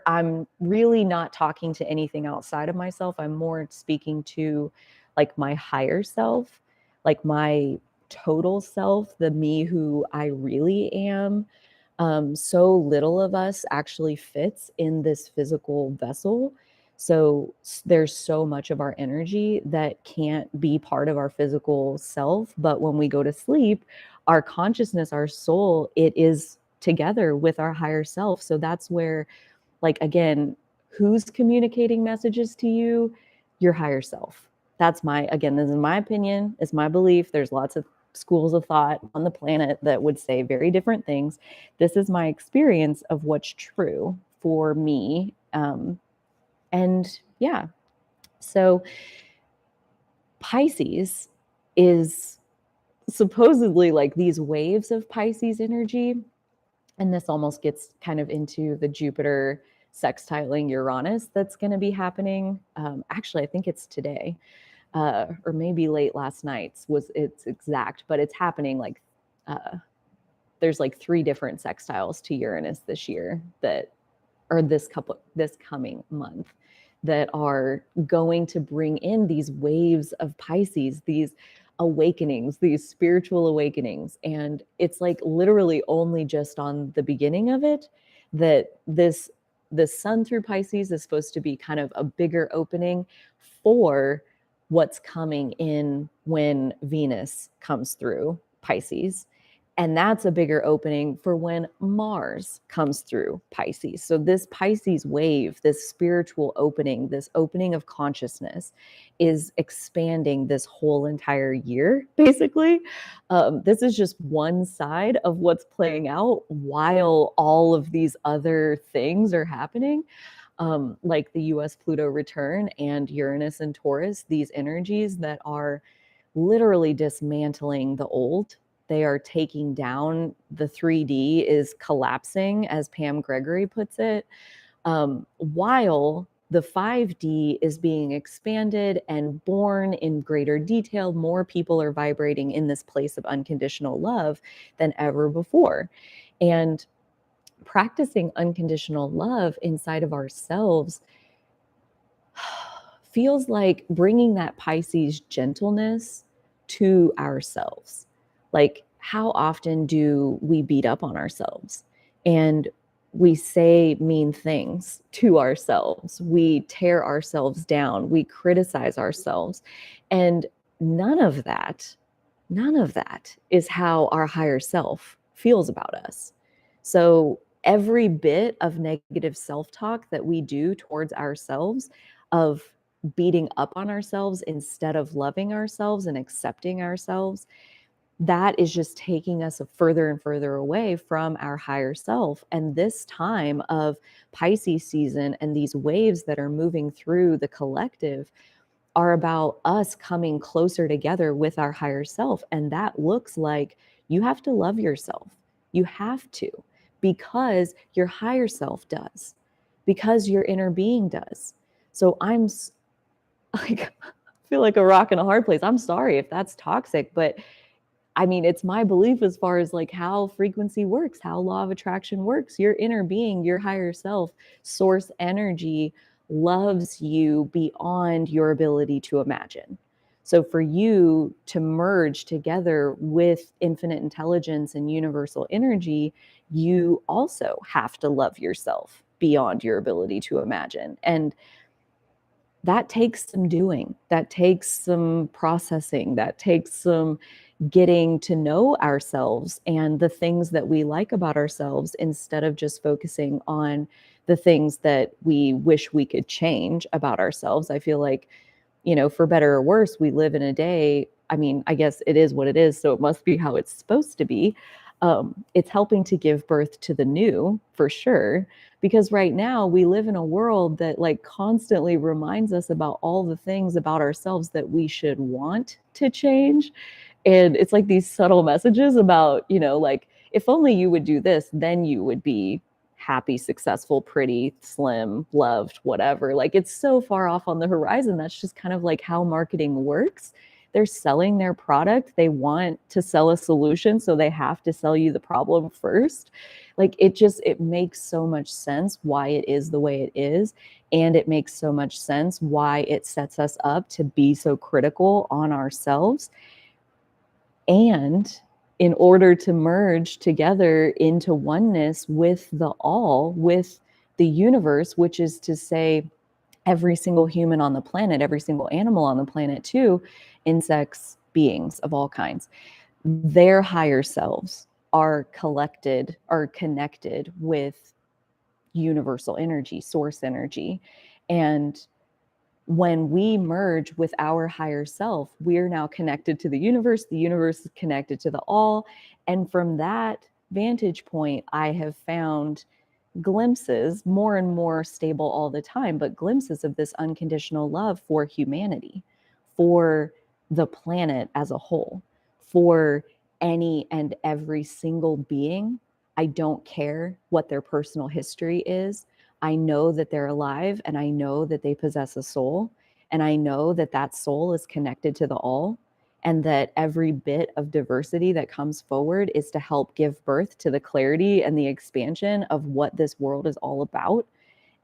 I'm really not talking to anything outside of myself. I'm more speaking to like my higher self, like my total self, the me who I really am. So little of us actually fits in this physical vessel. So there's so much of our energy that can't be part of our physical self. But when we go to sleep, our consciousness, our soul, it is together with our higher self. So that's where, like, again, who's communicating messages to you? Your higher self. That's this is my opinion, it's my belief. There's lots of schools of thought on the planet that would say very different things. This is my experience of what's true for me. And yeah, so Pisces is supposedly like these waves of Pisces energy. And this almost gets kind of into the Jupiter sextiling Uranus that's going to be happening. Actually, I think it's today, or maybe late last night's was its exact, but it's happening like there's like 3 different sextiles to Uranus this year that or this coming month that are going to bring in these waves of Pisces, these awakenings, these spiritual awakenings. And it's like literally only just on the beginning of it that the sun through Pisces is supposed to be kind of a bigger opening for what's coming in when Venus comes through Pisces. And that's a bigger opening for when Mars comes through Pisces. So this Pisces wave, this spiritual opening, this opening of consciousness is expanding this whole entire year, basically. This is just one side of what's playing out while all of these other things are happening. Like the US Pluto return and Uranus and Taurus, these energies that are literally dismantling the old. They are taking down, the 3D is collapsing, as Pam Gregory puts it, while the 5D is being expanded and born in greater detail. More people are vibrating in this place of unconditional love than ever before. And practicing unconditional love inside of ourselves feels like bringing that Pisces gentleness to ourselves. Like, how often do we beat up on ourselves and we say mean things to ourselves? We tear ourselves down, we criticize ourselves. And none of that is how our higher self feels about us. So every bit of negative self-talk that we do towards ourselves, of beating up on ourselves instead of loving ourselves and accepting ourselves, that is just taking us further and further away from our higher self. And this time of Pisces season and these waves that are moving through the collective are about us coming closer together with our higher self. And that looks like you have to love yourself. You have to, because your higher self does, because your inner being does. So I'm like, I feel like a rock in a hard place. I'm sorry if that's toxic, but I mean, it's my belief as far as like how frequency works, how law of attraction works. Your inner being, your higher self, source energy loves you beyond your ability to imagine. So for you to merge together with infinite intelligence and universal energy, you also have to love yourself beyond your ability to imagine. And that takes some doing, that takes some processing, that takes some getting to know ourselves and the things that we like about ourselves, instead of just focusing on the things that we wish we could change about ourselves. I feel like, for better or worse, we live in a day. I mean, I guess it is what it is, so it must be how it's supposed to be. It's helping to give birth to the new, for sure, because right now we live in a world that like constantly reminds us about all the things about ourselves that we should want to change. And it's like these subtle messages about, like, if only you would do this, then you would be happy, successful, pretty, slim, loved, whatever. Like, it's so far off on the horizon. That's just kind of like how marketing works. They're selling their product. They want to sell a solution, so they have to sell you the problem first. Like, it makes so much sense why it is the way it is. And it makes so much sense why it sets us up to be so critical on ourselves. And in order to merge together into oneness with the all, with the universe, which is to say, every single human on the planet, every single animal on the planet too, insects, beings of all kinds, their higher selves are connected with universal energy, source energy. And when we merge with our higher self, we are now connected to the universe is connected to the all. And from that vantage point, I have found glimpses, more and more stable all the time, but glimpses of this unconditional love for humanity, for the planet as a whole, for any and every single being. I don't care what their personal history is. I know that they're alive, and I know that they possess a soul, and I know that that soul is connected to the all, and that every bit of diversity that comes forward is to help give birth to the clarity and the expansion of what this world is all about.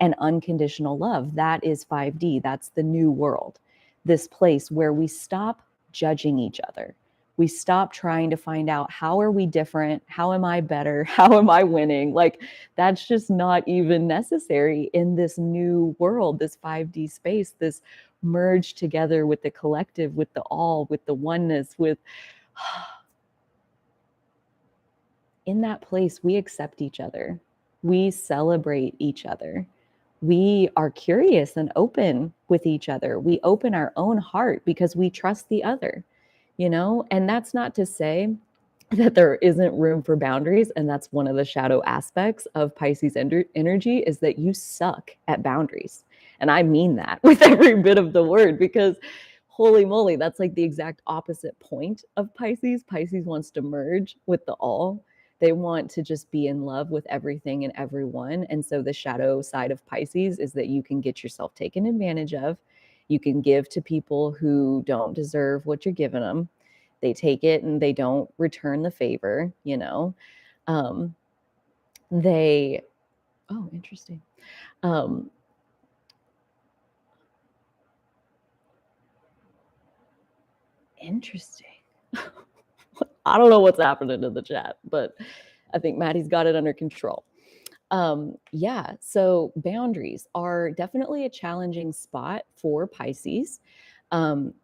and unconditional love. That is 5D. That's the new world. This place where we stop judging each other. We stop trying to find out, how are we different? How am I better? How am I winning? Like, that's just not even necessary in this new world, this 5D space, this merge together with the collective, with the all, with the oneness, with in that place, we accept each other. We celebrate each other. We are curious and open with each other. We open our own heart because we trust the other, you know? And that's not to say that there isn't room for boundaries. And that's one of the shadow aspects of Pisces energy, is that you suck at boundaries. And I mean that with every bit of the word, because holy moly, that's like the exact opposite point of Pisces. Pisces wants to merge with the all. They want to just be in love with everything and everyone. And so the shadow side of Pisces is that you can get yourself taken advantage of. You can give to people who don't deserve what you're giving them. They take it and they don't return the favor, you know. They, oh, interesting. Interesting. I don't know what's happening in the chat, but I think Maddie's got it under control. Yeah, so boundaries are definitely a challenging spot for Pisces.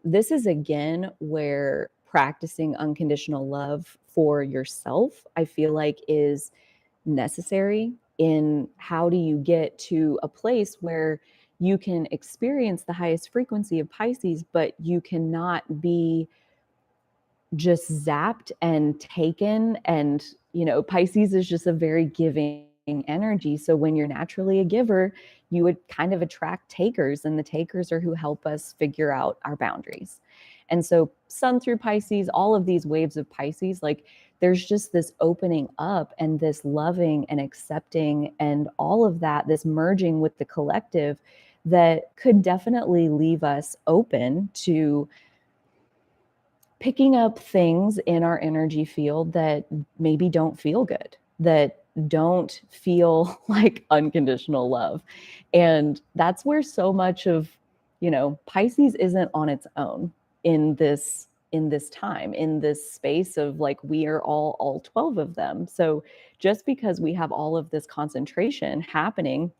This is again where practicing unconditional love for yourself, I feel like, is necessary. In how do you get to a place where you can experience the highest frequency of Pisces, but you cannot be just zapped and taken. And, you know, Pisces is just a very giving energy. So when you're naturally a giver, you would kind of attract takers, and the takers are who help us figure out our boundaries. And so Sun through Pisces, all of these waves of Pisces, like, there's just this opening up and this loving and accepting and all of that, this merging with the collective, that could definitely leave us open to picking up things in our energy field that maybe don't feel good, that don't feel like unconditional love. And that's where so much of, you know, Pisces isn't on its own in this time, in this space of, like, we are all 12 of them. So just because we have all of this concentration happening,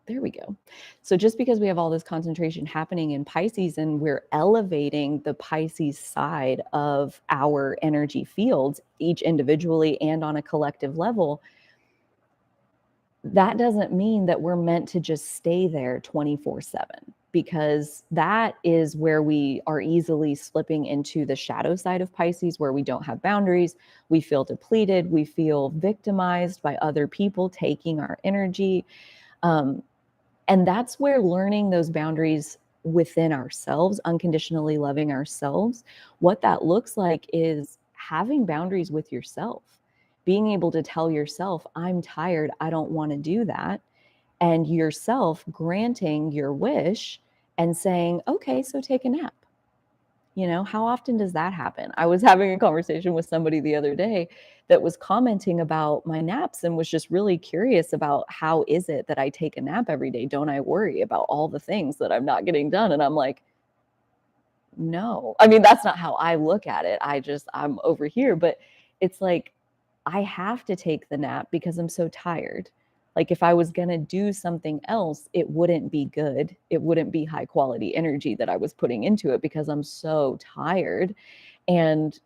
there we go. So just because we have all this concentration happening in Pisces, and we're elevating the Pisces side of our energy fields, each individually and on a collective level, that doesn't mean that we're meant to just stay there 24/7, because that is where we are easily slipping into the shadow side of Pisces, where we don't have boundaries. We feel depleted. We feel victimized by other people taking our energy. And that's where learning those boundaries within ourselves, unconditionally loving ourselves, what that looks like is having boundaries with yourself, being able to tell yourself, I'm tired, I don't want to do that. And yourself granting your wish and saying, okay, so take a nap. You know, how often does that happen? I was having a conversation with somebody the other day that was commenting about my naps and was just really curious about, how is it that I take a nap every day? Don't I worry about all the things that I'm not getting done? And I'm like, no. I mean, that's not how I look at it. I'm over here, but it's like, I have to take the nap because I'm so tired. Like, if I was going to do something else, it wouldn't be good. It wouldn't be high quality energy that I was putting into it, because I'm so tired. And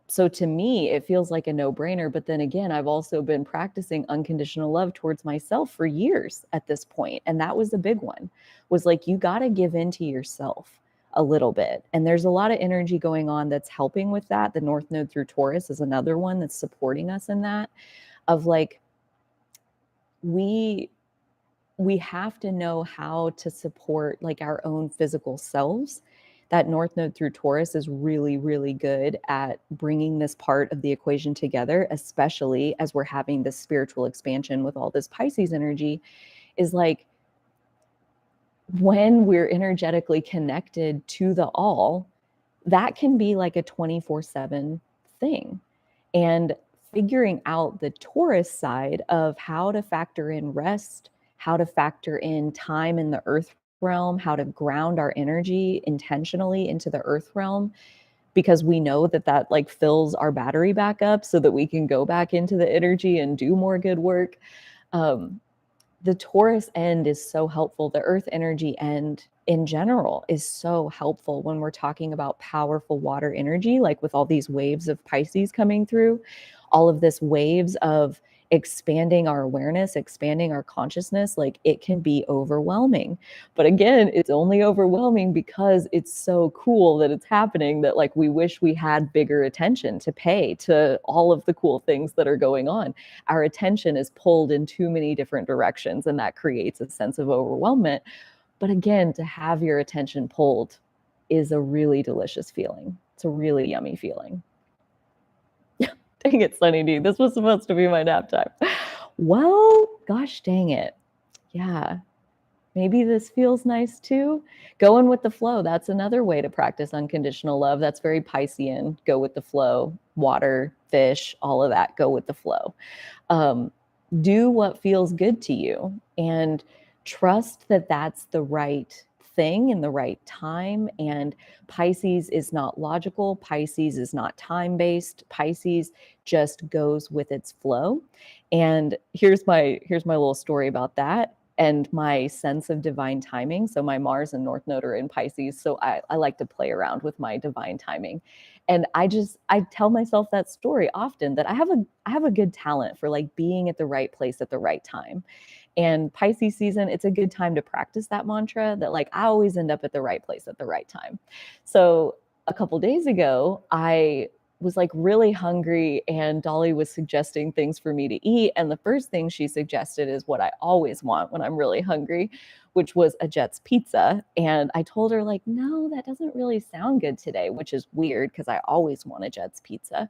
so to me, it feels like a no-brainer. But then again, I've also been practicing unconditional love towards myself for years at this point. And that was a big one, was like, you got to give in to yourself a little bit. And there's a lot of energy going on that's helping with that. The North Node through Taurus is another one that's supporting us in that, of like, we have to know how to support, like, our own physical selves. That North Node through Taurus is really, really good at bringing this part of the equation together, especially as we're having this spiritual expansion with all this Pisces energy, is like, when we're energetically connected to the all, that can be like a 24/7 thing. And figuring out the Taurus side of how to factor in rest, how to factor in time in the earth realm, how to ground our energy intentionally into the earth realm, because we know that that like fills our battery back up so that we can go back into the energy and do more good work. The Taurus end is so helpful. The earth energy end in general is so helpful when we're talking about powerful water energy, like with all these waves of Pisces coming through, all of this waves of expanding our awareness, expanding our consciousness. Like it can be overwhelming. But again, it's only overwhelming because it's so cool that it's happening, that like we wish we had bigger attention to pay to all of the cool things that are going on. Our attention is pulled in too many different directions, and that creates a sense of overwhelmment. But again, to have your attention pulled is a really delicious feeling. It's a really yummy feeling. Dang it, Sunny D. This was supposed to be my nap time. Well, gosh dang it. Yeah. Maybe this feels nice too. Going with the flow. That's another way to practice unconditional love. That's very Piscean. Go with the flow. Water, fish, all of that. Go with the flow. Do what feels good to you and trust that that's the right thing in the right time. And Pisces is not logical. Pisces is not time-based. Pisces just goes with its flow. And here's my little story about that and my sense of divine timing. So my Mars and North Node are in Pisces. So I like to play around with my divine timing. And I tell myself that story often, that I have a good talent for like being at the right place at the right time. And Pisces season, it's a good time to practice that mantra, that like I always end up at the right place at the right time. So a couple days ago, I was like really hungry, and Dolly was suggesting things for me to eat. And the first thing she suggested is what I always want when I'm really hungry, which was a Jets pizza. And I told her like, no, that doesn't really sound good today, which is weird because I always want a Jets pizza,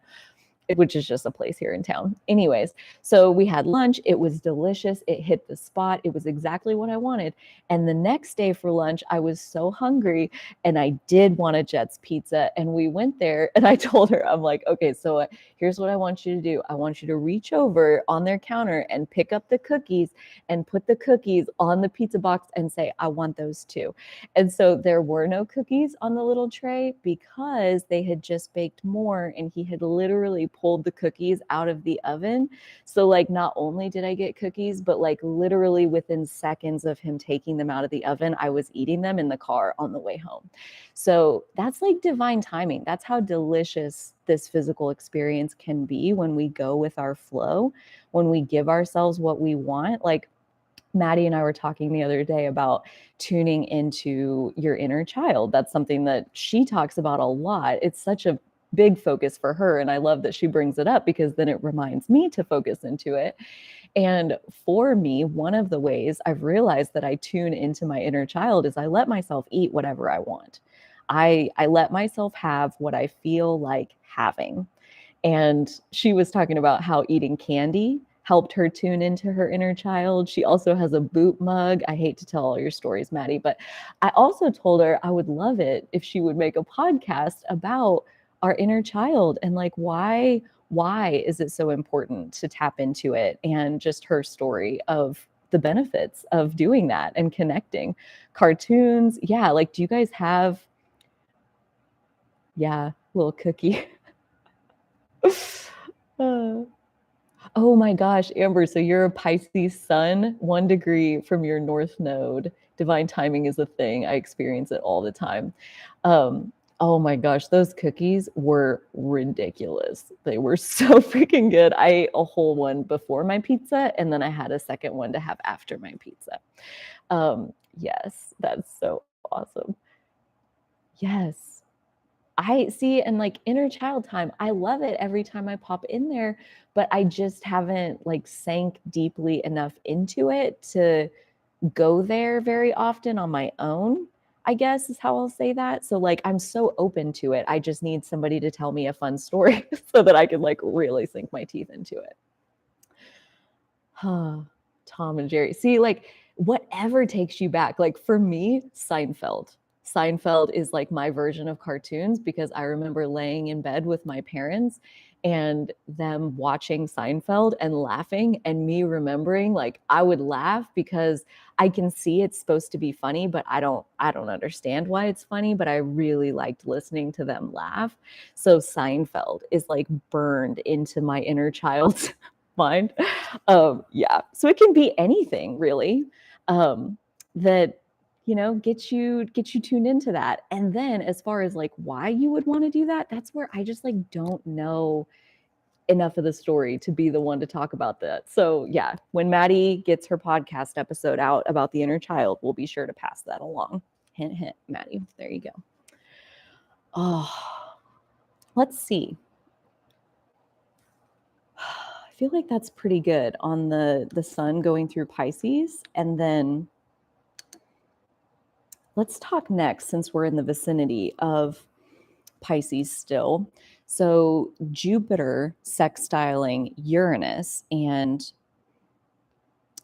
which is just a place here in town. Anyways, so we had lunch. It was delicious. It hit the spot. It was exactly what I wanted. And the next day for lunch, I was so hungry and I did want a Jets pizza. And we went there and I told her, I'm like, okay, so here's what I want you to do. I want you to reach over on their counter and pick up the cookies and put the cookies on the pizza box and say, I want those too. And so there were no cookies on the little tray because they had just baked more, and he had literally pulled the cookies out of the oven. So like not only did I get cookies, but like literally within seconds of him taking them out of the oven, I was eating them in the car on the way home. So that's like divine timing. That's how delicious this physical experience can be when we go with our flow, when we give ourselves what we want. Like Maddie and I were talking the other day about tuning into your inner child. That's something that she talks about a lot. It's such a big focus for her. And I love that she brings it up because then it reminds me to focus into it. And for me, one of the ways I've realized that I tune into my inner child is I let myself eat whatever I want. I let myself have what I feel like having. And she was talking about how eating candy helped her tune into her inner child. She also has a boot mug. I hate to tell all your stories, Maddie, but I also told her I would love it if she would make a podcast about our inner child and like why is it so important to tap into it, and just her story of the benefits of doing that and connecting. Cartoons, yeah, like do you guys have little cookie? Oh my gosh, Amber, so you're a Pisces sun, 1 degree from your North Node. Divine timing is a thing. I experience it all the time. Oh my gosh, those cookies were ridiculous. They were so freaking good. I ate a whole one before my pizza, and then I had a second one to have after my pizza. Yes, that's so awesome. Yes. I see, and like inner child time, I love it every time I pop in there, but I just haven't like sank deeply enough into it to go there very often on my own, I guess is how I'll say that. So like I'm so open to it. I just need somebody to tell me a fun story so that I can like really sink my teeth into it. Tom and Jerry. See, like whatever takes you back. Like for me, Seinfeld. Seinfeld is like my version of cartoons because I remember laying in bed with my parents and them watching Seinfeld and laughing, and me remembering, like, I would laugh because I can see it's supposed to be funny, but I don't understand why it's funny, but I really liked listening to them laugh. So Seinfeld is like burned into my inner child's mind. Yeah. So it can be anything really, that, you know, get you tuned into that. And then as far as like why you would want to do that, that's where I just like don't know enough of the story to be the one to talk about that. So yeah, when Maddie gets her podcast episode out about the inner child, we'll be sure to pass that along. Hint, hint, Maddie. There you go. Oh, let's see. I feel like that's pretty good on the sun going through Pisces. And then let's talk next, since we're in the vicinity of Pisces still. So Jupiter sextiling Uranus, and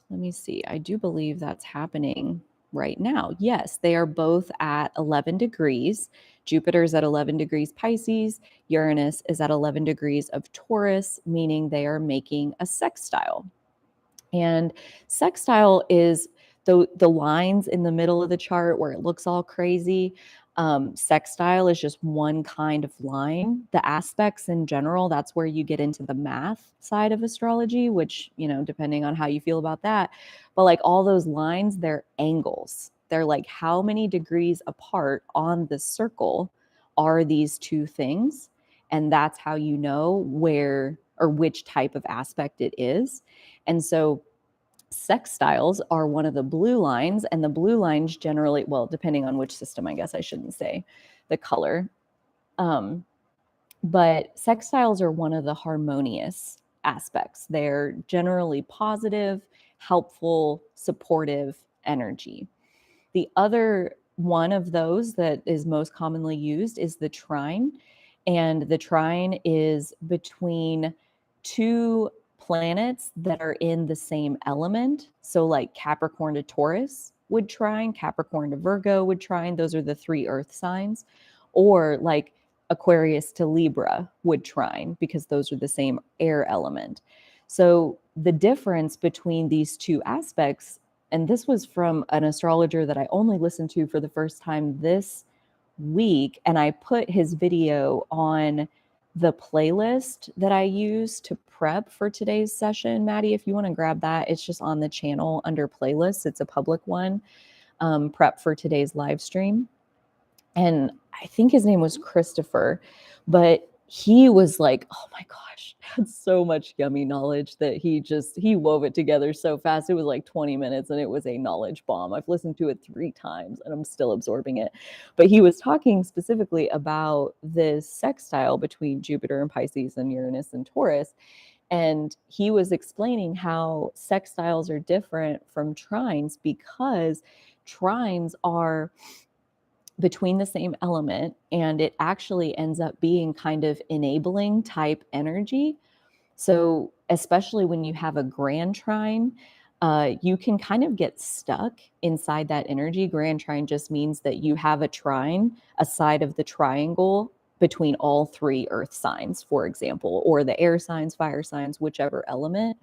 let me see, I do believe that's happening right now. Yes, they are both at 11 degrees. Jupiter's at 11 degrees Pisces. Uranus is at 11 degrees of Taurus, meaning they are making a sextile. And sextile is the lines in the middle of the chart where it looks all crazy. Sextile is just one kind of line. The aspects in general, that's where you get into the math side of astrology, which, you know, depending on how you feel about that. But like all those lines, they're angles. They're like how many degrees apart on the circle are these two things. And that's how you know where or which type of aspect it is. And so sextiles are one of the blue lines, and the blue lines generally, well, depending on which system, I guess I shouldn't say the color. But sextiles are one of the harmonious aspects. They're generally positive, helpful, supportive energy. The other one of those that is most commonly used is the trine. And the trine is between two planets that are in the same element. So like Capricorn to Taurus would trine, Capricorn to Virgo would trine. Those are the three earth signs. Or like Aquarius to Libra would trine, because those are the same air element. So the difference between these two aspects, and this was from an astrologer that I only listened to for the first time this week, and I put his video on the playlist that I use to prep for today's session. Maddie, if you want to grab that, it's just on the channel under playlists. It's a public one, prep for today's live stream. And I think his name was Christopher, but he was like, oh my gosh, had so much yummy knowledge that he wove it together so fast. It was like 20 minutes and it was a knowledge bomb. I've listened to it 3 times and I'm still absorbing it. But he was talking specifically about this sextile between Jupiter and Pisces and Uranus and Taurus. And he was explaining how sextiles are different from trines, because trines are between the same element, and it actually ends up being kind of enabling type energy. So especially when you have a grand trine, you can kind of get stuck inside that energy. Grand trine just means that you have a trine, a side of the triangle between all 3 earth signs, for example, or the air signs, fire signs, whichever element.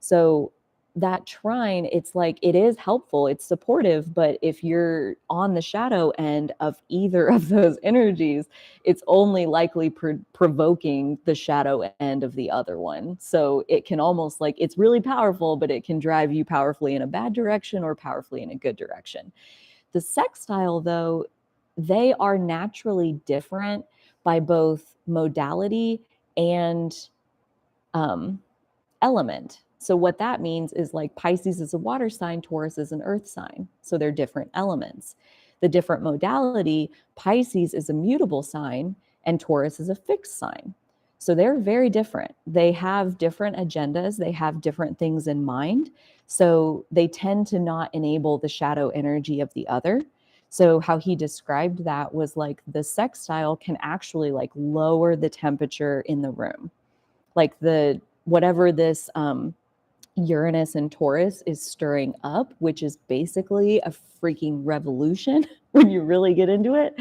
So that trine, it's like, it is helpful, it's supportive, but if you're on the shadow end of either of those energies, it's only likely provoking the shadow end of the other one. So it can almost like, it's really powerful, but it can drive you powerfully in a bad direction or powerfully in a good direction. The sextile, though, they are naturally different by both modality and element. So what that means is, like, Pisces is a water sign, Taurus is an earth sign. So they're different elements. The different modality, Pisces is a mutable sign and Taurus is a fixed sign. So they're very different. They have different agendas. They have different things in mind. So they tend to not enable the shadow energy of the other. So how he described that was like, the sextile can actually like lower the temperature in the room. Like the whatever this Uranus and Taurus is stirring up, which is basically a freaking revolution when you really get into it.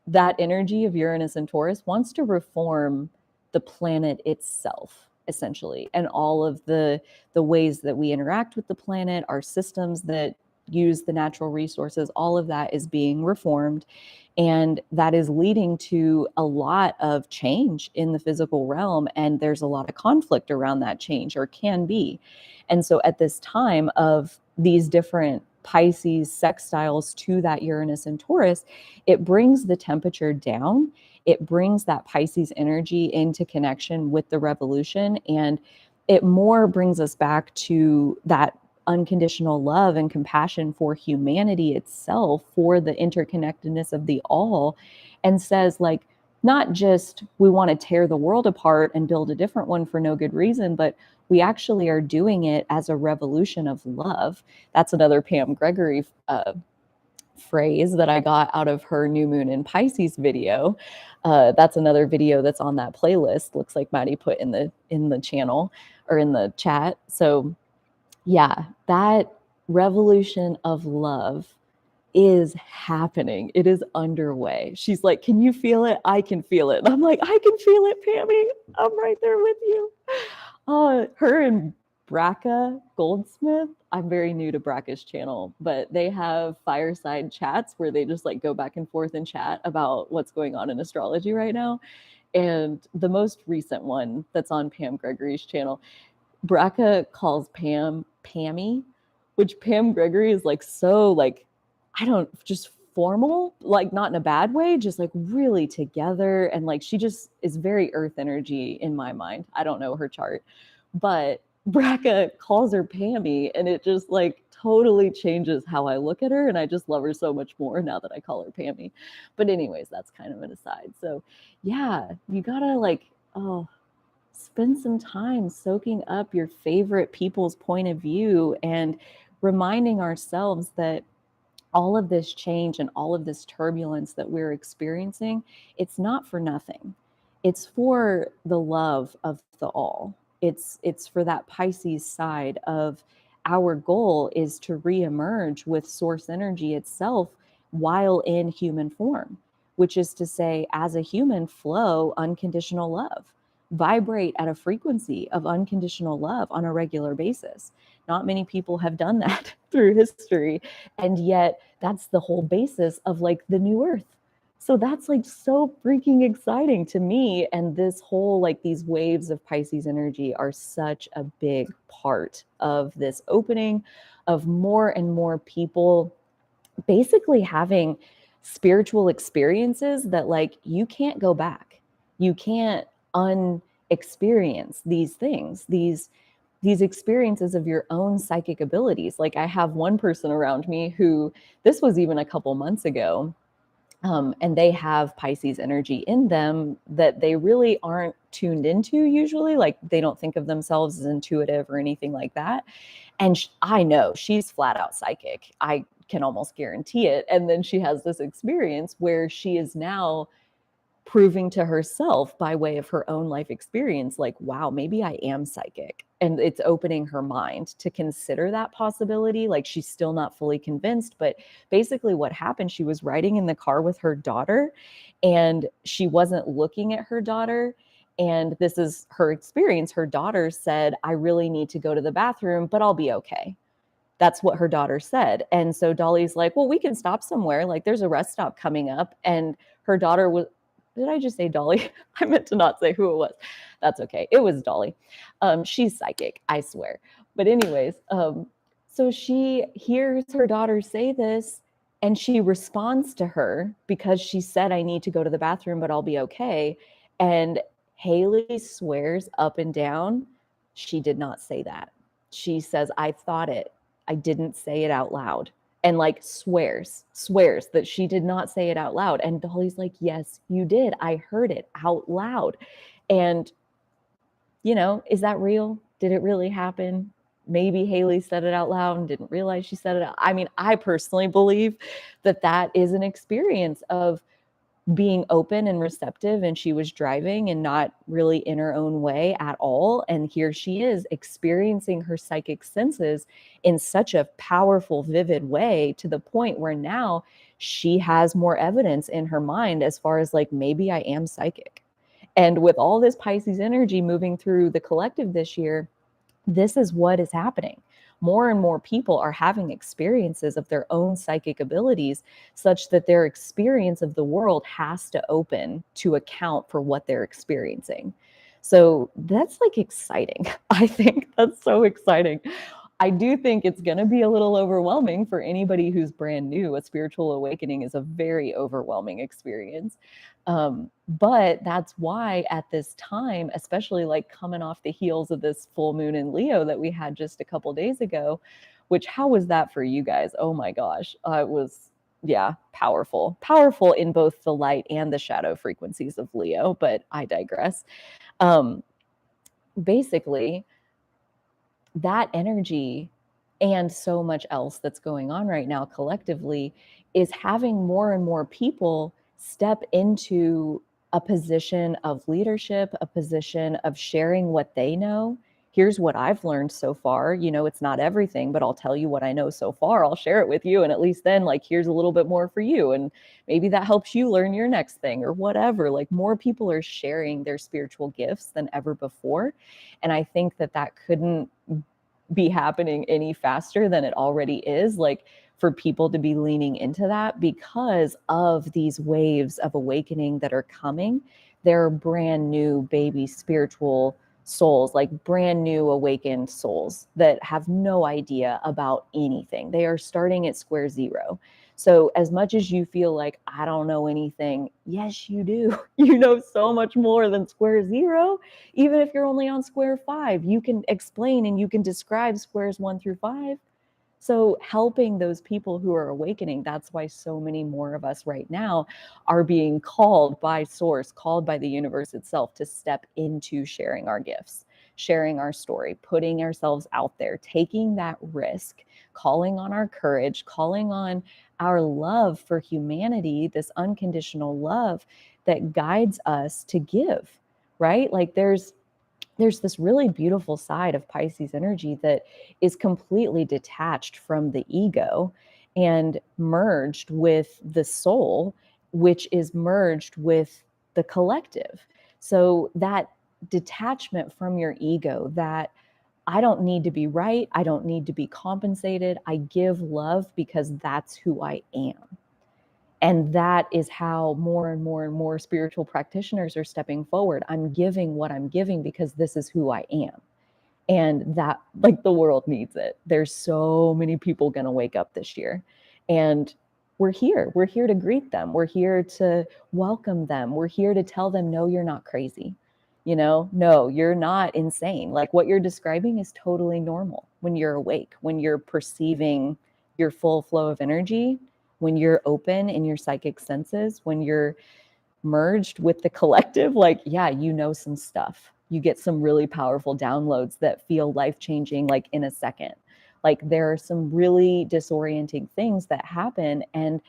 That energy of Uranus and Taurus wants to reform the planet itself, essentially, and all of the ways that we interact with the planet, our systems that use the natural resources, all of that is being reformed. And that is leading to a lot of change in the physical realm. And there's a lot of conflict around that change, or can be. And so at this time of these different Pisces sextiles to that Uranus and Taurus, it brings the temperature down. It brings that Pisces energy into connection with the revolution. And it more brings us back to that unconditional love and compassion for humanity itself, for the interconnectedness of the all, and says, like, not just we want to tear the world apart and build a different one for no good reason, but we actually are doing it as a revolution of love. That's another Pam Gregory phrase that I got out of her New Moon in Pisces video. That's another video that's on that playlist. Looks like Maddie put in the channel or in the chat. So yeah, that revolution of love is happening. It is underway. She's like, can you feel it? I can feel it. And I'm like, I can feel it, Pammy. I'm right there with you. Her and Braca Goldsmith, I'm very new to Braca's channel, but they have fireside chats where they just like go back and forth and chat about what's going on in astrology right now. And the most recent one that's on Pam Gregory's channel, Braca calls Pam Pammy, which Pam Gregory is like so like, I don't, just formal, like not in a bad way, just like really together. And like she just is very earth energy in my mind. I don't know her chart, but Braca calls her Pammy, and it just like totally changes how I look at her. And I just love her so much more now that I call her Pammy. But anyways, that's kind of an aside. So yeah, you gotta like, spend some time soaking up your favorite people's point of view and reminding ourselves that all of this change and all of this turbulence that we're experiencing, it's not for nothing. It's for the love of the all. It's for that Pisces side of our goal is to reemerge with source energy itself while in human form, which is to say, as a human, flow unconditional love. Vibrate at a frequency of unconditional love on a regular basis. Not many people have done that through history. And yet that's the whole basis of like the new earth. So that's like so freaking exciting to me. And this whole, like these waves of Pisces energy are such a big part of this opening of more and more people basically having spiritual experiences that like you can't go back. You can't unexperience these things, these experiences of your own psychic abilities. Like I have one person around me who, this was even a couple months ago, and they have Pisces energy in them that they really aren't tuned into usually. Like they don't think of themselves as intuitive or anything like that. And I know she's flat out psychic. I can almost guarantee it. And then she has this experience where she is now proving to herself by way of her own life experience, like, wow, maybe I am psychic. And it's opening her mind to consider that possibility. Like she's still not fully convinced, but basically what happened, she was riding in the car with her daughter and she wasn't looking at her daughter. And this is her experience. Her daughter said, I really need to go to the bathroom, but I'll be okay. That's what her daughter said. And so Dolly's like, well, we can stop somewhere. Like there's a rest stop coming up. And her daughter was, did I just say Dolly? I meant to not say who it was. That's okay. It was Dolly. She's psychic, I swear. But anyways, so she hears her daughter say this and she responds to her because she said, I need to go to the bathroom, but I'll be okay. And Haley swears up and down, she did not say that. She says, I thought it. I didn't say it out loud. And like swears that she did not say it out loud. And Dolly's like, yes, you did. I heard it out loud. And, you know, is that real? Did it really happen? Maybe Haley said it out loud and didn't realize she said it out. I mean, I personally believe that that is an experience of being open and receptive, and she was driving and not really in her own way at all. And here she is experiencing her psychic senses in such a powerful, vivid way, to the point where now she has more evidence in her mind as far as like, maybe I am psychic. And with all this Pisces energy moving through the collective this year, this is what is happening. More and more people are having experiences of their own psychic abilities, such that their experience of the world has to open to account for what they're experiencing. So that's like exciting. I think that's so exciting. I do think it's going to be a little overwhelming for anybody who's brand new. A spiritual awakening is a very overwhelming experience. But that's why at this time, especially like coming off the heels of this full moon in Leo that we had just a couple days ago, which how was that for you guys? Oh my gosh. It was, yeah, powerful in both the light and the shadow frequencies of Leo, but I digress. Basically, that energy and so much else that's going on right now collectively is having more and more people step into a position of leadership, a position of sharing what they know. Here's what I've learned so far. You know, it's not everything, but I'll tell you what I know so far. I'll share it with you. And at least then, like, here's a little bit more for you. And maybe that helps you learn your next thing or whatever. Like, more people are sharing their spiritual gifts than ever before. And I think that that couldn't be happening any faster than it already is, like for people to be leaning into that because of these waves of awakening that are coming. They're brand new baby spiritual souls, like brand new awakened souls that have no idea about anything. They are starting at square zero. So as much as you feel like I don't know anything, yes, you do. You know so much more than square zero. Even if you're only on square 5, you can explain and you can describe squares 1 through 5. So helping those people who are awakening, that's why so many more of us right now are being called by source, called by the universe itself to step into sharing our gifts, sharing our story, putting ourselves out there, taking that risk, calling on our courage, calling on our love for humanity, this unconditional love that guides us to give, right? Like there's this really beautiful side of Pisces energy that is completely detached from the ego and merged with the soul, which is merged with the collective. So that detachment from your ego, that I don't need to be right, I don't need to be compensated, I give love because that's who I am. And that is how more and more and more spiritual practitioners are stepping forward. I'm giving what I'm giving because this is who I am. And that, like, the world needs it. There's so many people going to wake up this year. And we're here. We're here to greet them. We're here to welcome them. We're here to tell them, no, you're not crazy. You know, no, you're not insane. Like what you're describing is totally normal when you're awake, when you're perceiving your full flow of energy, when you're open in your psychic senses, when you're merged with the collective, like, yeah, you know some stuff. You get some really powerful downloads that feel life-changing, like in a second. Like there are some really disorienting things that happen, and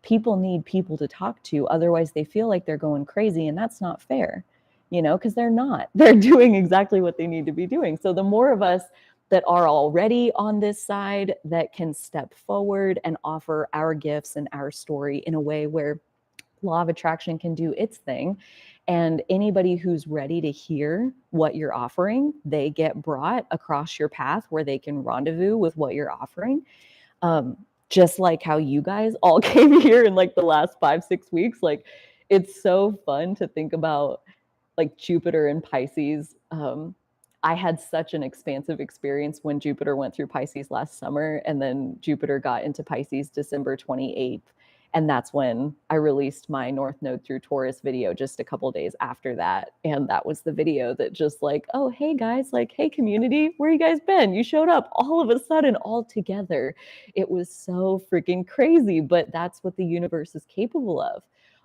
people need people to talk to. Otherwise, they feel like they're going crazy, and that's not fair, you know, because they're not. They're doing exactly what they need to be doing. So the more of us that are already on this side that can step forward and offer our gifts and our story in a way where law of attraction can do its thing, and anybody who's ready to hear what you're offering, they get brought across your path where they can rendezvous with what you're offering. Just like how you guys all came here in like the last 5-6 weeks. Like it's so fun to think about like Jupiter and Pisces. I had such an expansive experience when Jupiter went through Pisces last summer, and then Jupiter got into Pisces December 28th. And that's when I released my North Node through Taurus video just a couple days after that. And that was the video that just like, oh, hey guys, like, hey community, where you guys been? You showed up all of a sudden all together. It was so freaking crazy, but that's what the universe is capable of.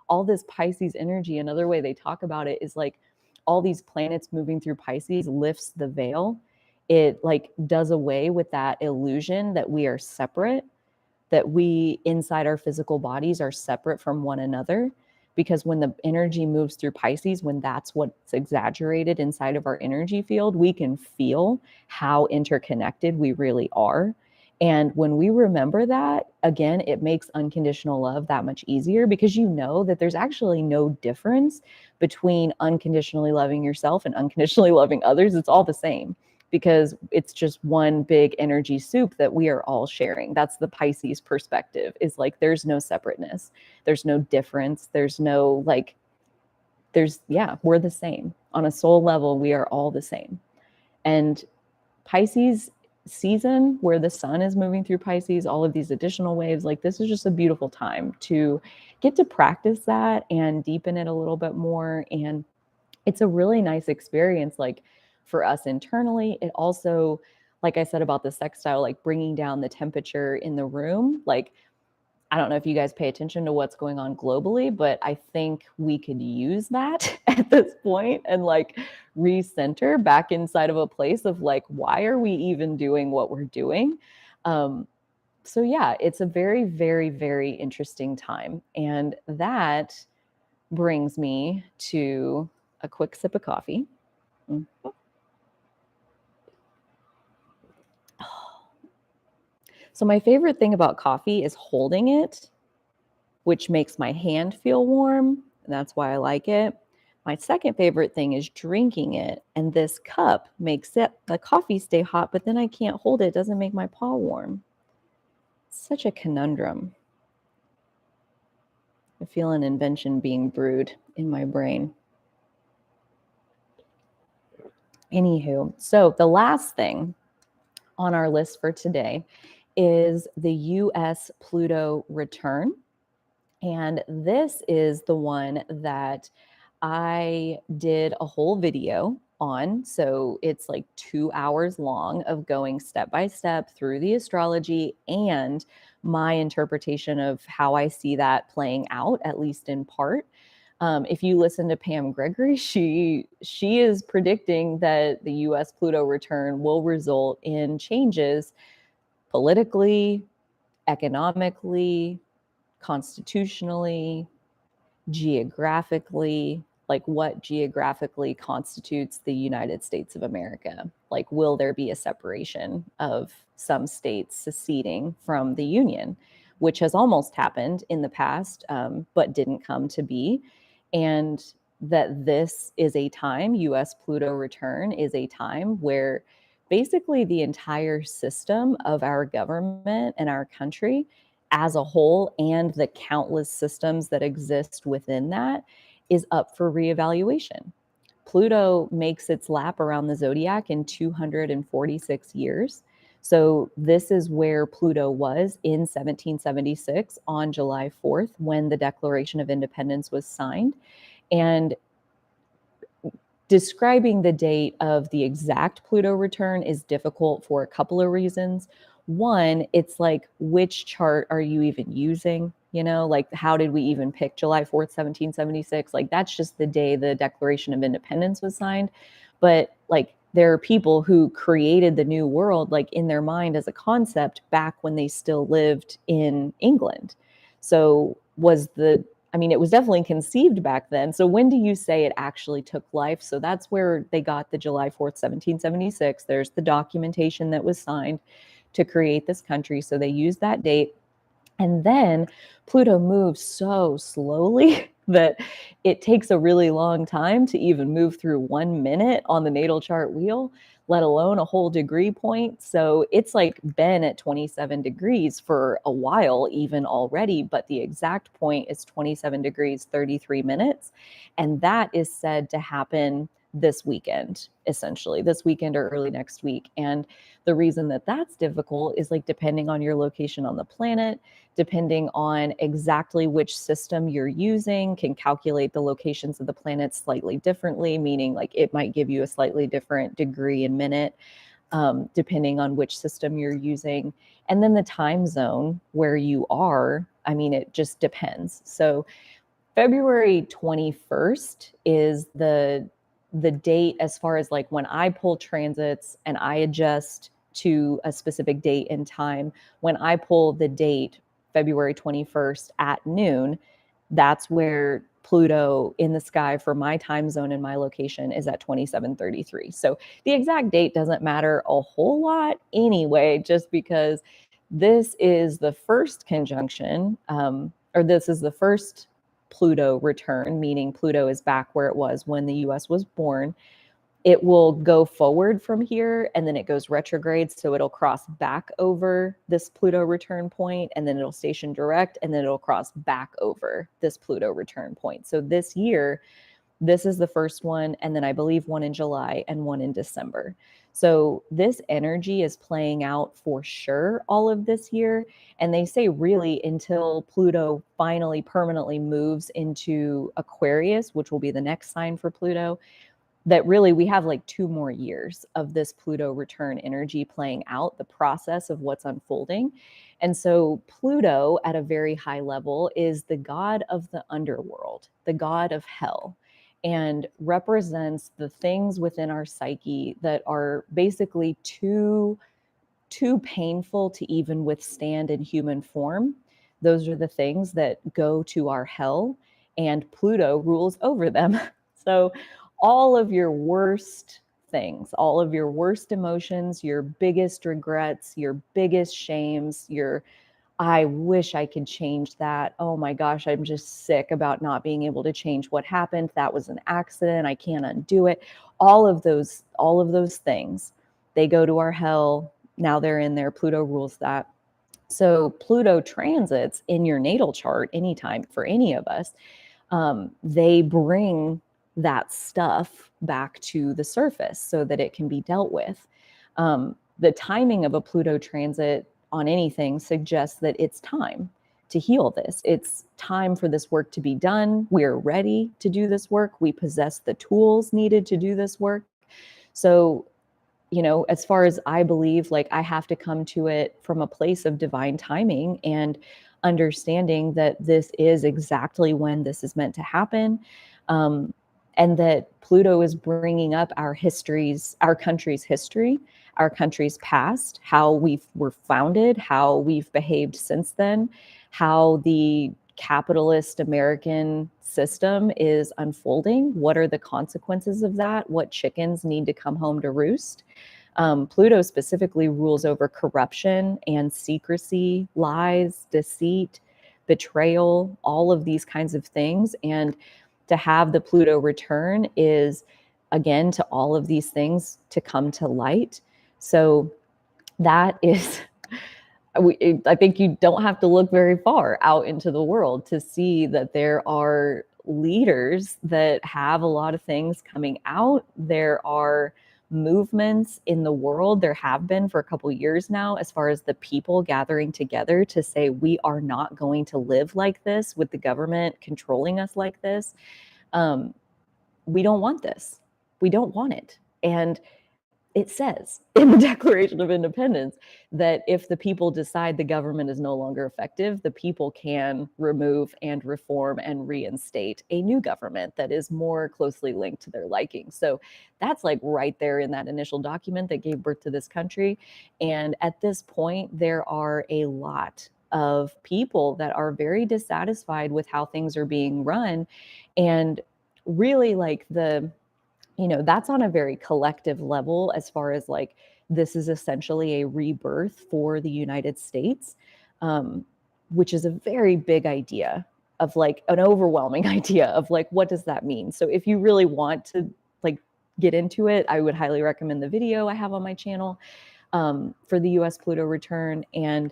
All this Pisces energy, another way they talk about it is like all these planets moving through Pisces lifts the veil. It like does away with that illusion that we are separate, that we inside our physical bodies are separate from one another. Because when the energy moves through Pisces, when that's what's exaggerated inside of our energy field, we can feel how interconnected we really are. And when we remember that, again, it makes unconditional love that much easier, because you know that there's actually no difference between unconditionally loving yourself and unconditionally loving others. It's all the same, because it's just one big energy soup that we are all sharing. That's the Pisces perspective, is like, there's no separateness. There's no difference. There's no like, we're the same. On a soul level, we are all the same. And Pisces season, where the sun is moving through Pisces, all of these additional waves, like, this is just a beautiful time to get to practice that and deepen it a little bit more. And it's a really nice experience, like, for us internally. It also, like I said about the sextile, like bringing down the temperature in the room, like, I don't know if you guys pay attention to what's going on globally, but I think we could use that at this point and like recenter back inside of a place of like, why are we even doing what we're doing? So yeah, it's a very, very, very interesting time. And that brings me to a quick sip of coffee. So my favorite thing about coffee is holding it, which makes my hand feel warm. And that's why I like it. My second favorite thing is drinking it. And this cup makes the coffee stay hot, but then I can't hold it. It doesn't make my paw warm. It's such a conundrum. I feel an invention being brewed in my brain. Anywho, so the last thing on our list for today is the US Pluto return. And this is the one that I did a whole video on. So it's like 2 hours long of going step by step through the astrology and my interpretation of how I see that playing out, at least in part. If you listen to Pam Gregory, she is predicting that the US Pluto return will result in changes politically, economically, constitutionally, geographically, like what geographically constitutes the United States of America? Like, will there be a separation of some states seceding from the Union, which has almost happened in the past, but didn't come to be? And that this is a time, US Pluto return is a time where basically the entire system of our government and our country as a whole, and the countless systems that exist within that, is up for reevaluation. Pluto makes its lap around the zodiac in 246 years. So this is where Pluto was in 1776 on July 4th, when the Declaration of Independence was signed. And describing the date of the exact Pluto return is difficult for a couple of reasons. One, it's like, which chart are you even using? You know, like, how did we even pick July 4th, 1776? Like, that's just the day the Declaration of Independence was signed. But like, there are people who created the New World, like, in their mind as a concept back when they still lived in England. So it was definitely conceived back then. So when do you say it actually took life? So that's where they got the July 4th, 1776. There's the documentation that was signed to create this country. So they used that date. And then Pluto moves so slowly that it takes a really long time to even move through 1 minute on the natal chart wheel, let alone a whole degree point. So it's like been at 27 degrees for a while even already, but the exact point is 27 degrees, 33 minutes. And that is said to happen this weekend, essentially this weekend or early next week. And the reason that that's difficult is, like, depending on your location on the planet, depending on exactly which system you're using, can calculate the locations of the planets slightly differently, meaning like it might give you a slightly different degree and minute, depending on which system you're using. And then the time zone where you are, it just depends. So February 21st is the date, as far as like when I pull transits and I adjust to a specific date and time. When I pull the date February 21st at noon, that's where Pluto in the sky for my time zone and my location is at 2733. So the exact date doesn't matter a whole lot anyway, just because this is the first conjunction, or this is the first Pluto return, meaning Pluto is back where it was when the US was born. It will go forward from here and then it goes retrograde. So it'll cross back over this Pluto return point and then it'll station direct and then it'll cross back over this Pluto return point. So this year, this is the first one. And then I believe one in July and one in December. So this energy is playing out for sure all of this year. And they say really until Pluto finally permanently moves into Aquarius, which will be the next sign for Pluto, that really we have like 2 more years of this Pluto return energy playing out, the process of what's unfolding. And so Pluto at a very high level is the god of the underworld, the god of hell, and represents the things within our psyche that are basically too painful to even withstand in human form. Those are the things that go to our hell, and Pluto rules over them. So all of your worst things, all of your worst emotions, your biggest regrets, your biggest shames, your I wish I could change that. Oh my gosh, I'm just sick about not being able to change what happened. That was an accident. I can't undo it. All of those things, they go to our hell. Now they're in there. Pluto rules that. So Pluto transits in your natal chart anytime for any of us, they bring that stuff back to the surface so that it can be dealt with. The timing of a Pluto transit on anything suggests that it's time to heal this. It's time for this work to be done. We're ready to do this work. We possess the tools needed to do this work. So, you know, as far as I believe, like I have to come to it from a place of divine timing and understanding that this is exactly when this is meant to happen. And that Pluto is bringing up our histories, our country's history, our country's past, how we were founded, how we've behaved since then, how the capitalist American system is unfolding. What are the consequences of that? What chickens need to come home to roost? Pluto specifically rules over corruption and secrecy, lies, deceit, betrayal, all of these kinds of things. And to have the Pluto return is, again, to all of these things to come to light. So that is, I think you don't have to look very far out into the world to see that there are leaders that have a lot of things coming out. There are movements in the world, there have been for a couple of years now, as far as the people gathering together to say we are not going to live like this with the government controlling us like this. We don't want this. We don't want it. And it says in the Declaration of Independence that if the people decide the government is no longer effective, the people can remove and reform and reinstate a new government that is more closely linked to their liking. So that's like right there in that initial document that gave birth to this country. And at this point, there are a lot of people that are very dissatisfied with how things are being run. And really like that's on a very collective level as far as like this is essentially a rebirth for the United States, which is a very big idea of like an overwhelming idea of like what does that mean. So if you really want to like get into it, I would highly recommend the video I have on my channel for the US Pluto return. And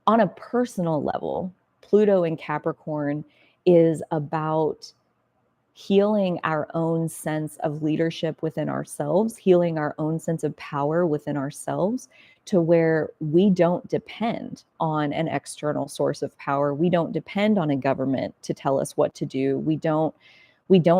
on a personal level, Pluto in Capricorn is about healing our own sense of leadership within ourselves, healing our own sense of power within ourselves to where we don't depend on an external source of power. We don't depend on a government to tell us what to do. We don't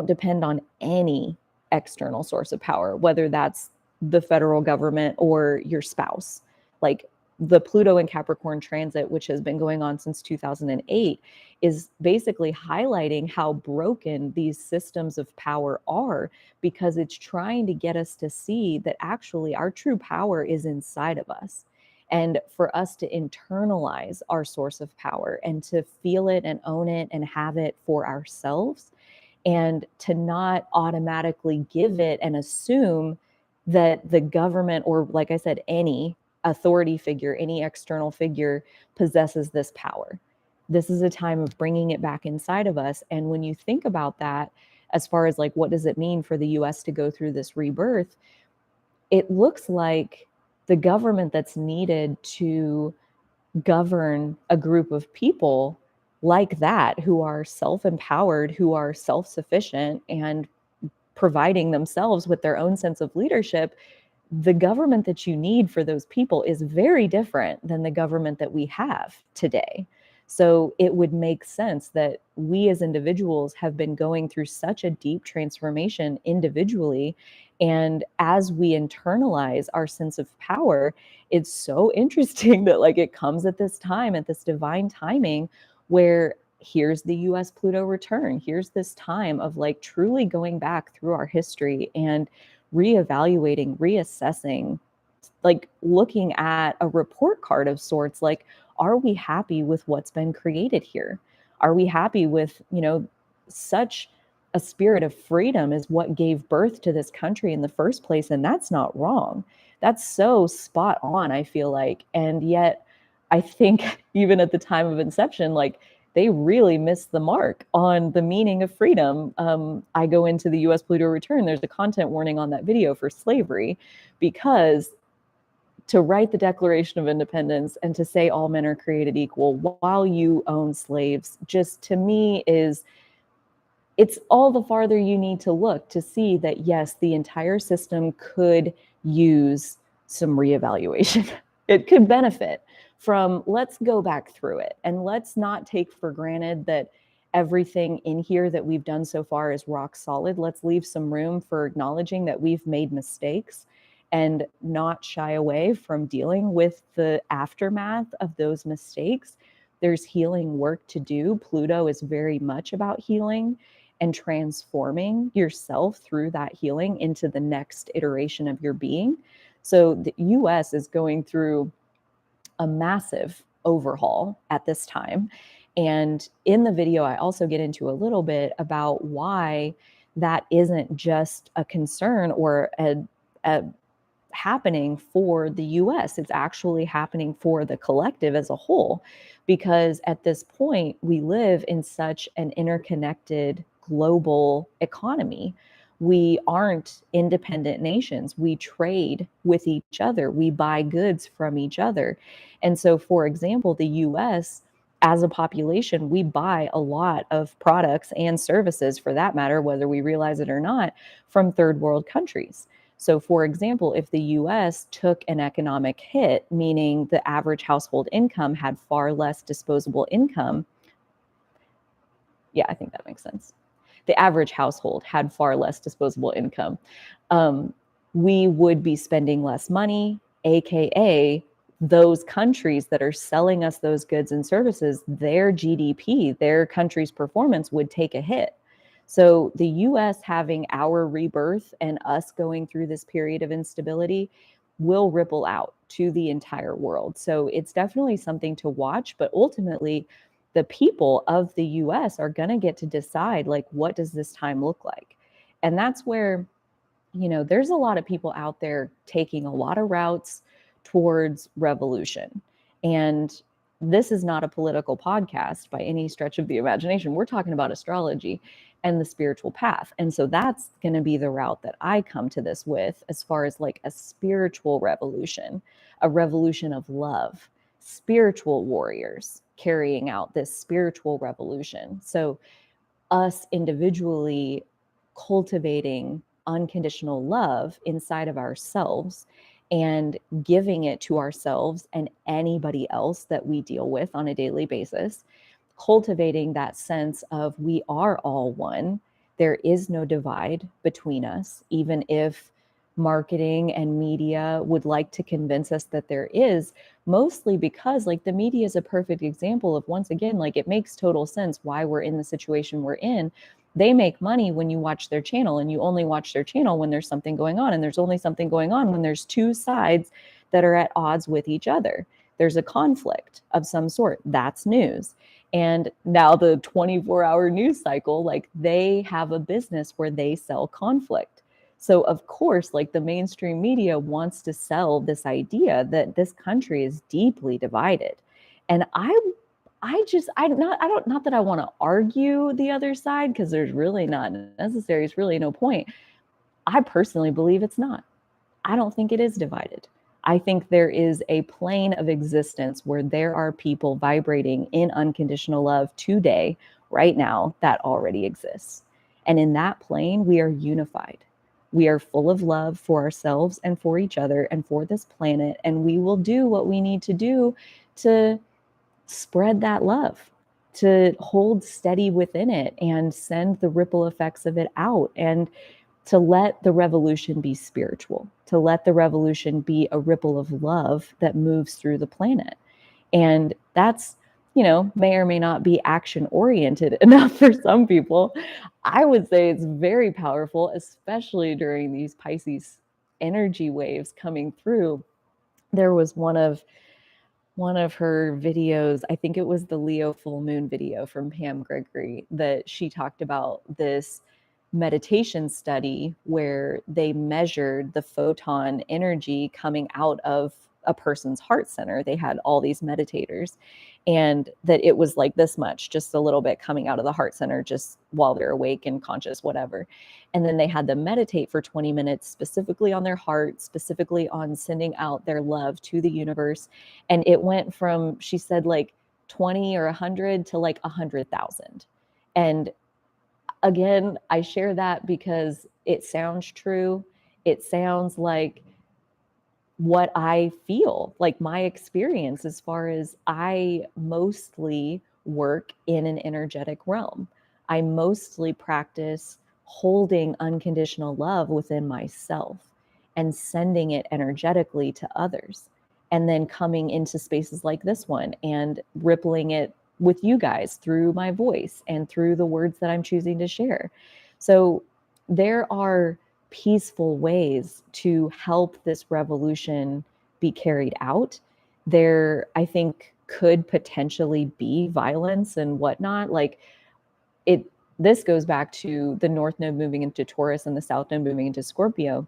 depend on any external source of power, whether that's the federal government or your spouse. Like the Pluto in Capricorn transit, which has been going on since 2008, is basically highlighting how broken these systems of power are, because it's trying to get us to see that actually our true power is inside of us. And for us to internalize our source of power and to feel it and own it and have it for ourselves, and to not automatically give it and assume that the government, or like I said, any authority figure, any external figure possesses this power. This is a time of bringing it back inside of us. And when you think about that, as far as like, what does it mean for the US to go through this rebirth? It looks like the government that's needed to govern a group of people like that, who are self-empowered, who are self-sufficient and providing themselves with their own sense of leadership, the government that you need for those people is very different than the government that we have today. So it would make sense that we as individuals have been going through such a deep transformation individually. And as we internalize our sense of power, it's so interesting that like it comes at this time, at this divine timing, where here's the US Pluto return. Here's this time of like truly going back through our history and reevaluating, reassessing, like looking at a report card of sorts, like, are we happy with what's been created here? Are we happy with, such a spirit of freedom is what gave birth to this country in the first place? And that's not wrong. That's so spot on, I feel like. And yet, I think even at the time of inception, like, they really missed the mark on the meaning of freedom. I go into the US Pluto return, there's a content warning on that video for slavery, because to write the Declaration of Independence and to say all men are created equal while you own slaves, just to me it's all the farther you need to look to see that, yes, the entire system could use some reevaluation. It could benefit from, let's go back through it and let's not take for granted that everything in here that we've done so far is rock solid. Let's leave some room for acknowledging that we've made mistakes and not shy away from dealing with the aftermath of those mistakes. There's healing work to do. Pluto is very much about healing and transforming yourself through that healing into the next iteration of your being. So the US is going through a massive overhaul at this time. And in the video, I also get into a little bit about why that isn't just a concern or a happening for the US. It's actually happening for the collective as a whole, because at this point, we live in such an interconnected global economy. We aren't independent nations. We trade with each other. We buy goods from each other. And so, for example, the US, as a population, we buy a lot of products and services, for that matter, whether we realize it or not, from third world countries. So, for example, if the US took an economic hit, meaning the average household income had far less disposable income, yeah, I think that makes sense. The average household had far less disposable income. We would be spending less money, AKA those countries that are selling us those goods and services, their GDP, their country's performance would take a hit. So the US having our rebirth and us going through this period of instability will ripple out to the entire world. So it's definitely something to watch, but ultimately, the people of the US are going to get to decide, like, what does this time look like? And that's where, there's a lot of people out there taking a lot of routes towards revolution. And this is not a political podcast by any stretch of the imagination. We're talking about astrology and the spiritual path. And so that's going to be the route that I come to this with, as far as like a spiritual revolution, a revolution of love, spiritual warriors carrying out this spiritual revolution. So us individually cultivating unconditional love inside of ourselves and giving it to ourselves and anybody else that we deal with on a daily basis, cultivating that sense of we are all one. There is no divide between us, even if marketing and media would like to convince us that there is, mostly because like the media is a perfect example of, once again, like it makes total sense why we're in the situation we're in. They make money when you watch their channel, and you only watch their channel when there's something going on. And there's only something going on when there's two sides that are at odds with each other. There's a conflict of some sort. That's news. And now the 24-hour news cycle, like they have a business where they sell conflict. So of course, like the mainstream media wants to sell this idea that this country is deeply divided. And not that I want to argue the other side, because there's really not necessary. It's really no point. I personally believe it's not. I don't think it is divided. I think there is a plane of existence where there are people vibrating in unconditional love today, right now, that already exists. And in that plane, we are unified. We are full of love for ourselves and for each other and for this planet. And we will do what we need to do to spread that love, to hold steady within it and send the ripple effects of it out, and to let the revolution be spiritual, to let the revolution be a ripple of love that moves through the planet. And that's, may or may not be action oriented enough for some people. I would say it's very powerful, especially during these Pisces energy waves coming through. There was one of her videos, I think it was the Leo full moon video from Pam Gregory, that she talked about this meditation study where they measured the photon energy coming out of a person's heart center. They had all these meditators, and that it was like this much, just a little bit coming out of the heart center just while they're awake and conscious, whatever. And then they had them meditate for 20 minutes specifically on their heart, specifically on sending out their love to the universe. And it went from, she said, like 20 or 100 to like 100,000. And again, I share that because it sounds true. It sounds like what I feel, like my experience, as far as I mostly work in an energetic realm. I mostly practice holding unconditional love within myself and sending it energetically to others, and then coming into spaces like this one and rippling it with you guys through my voice and through the words that I'm choosing to share. So there are peaceful ways to help this revolution be carried out. There, I think, could potentially be violence and whatnot. Like this goes back to the North Node moving into Taurus and the South Node moving into Scorpio.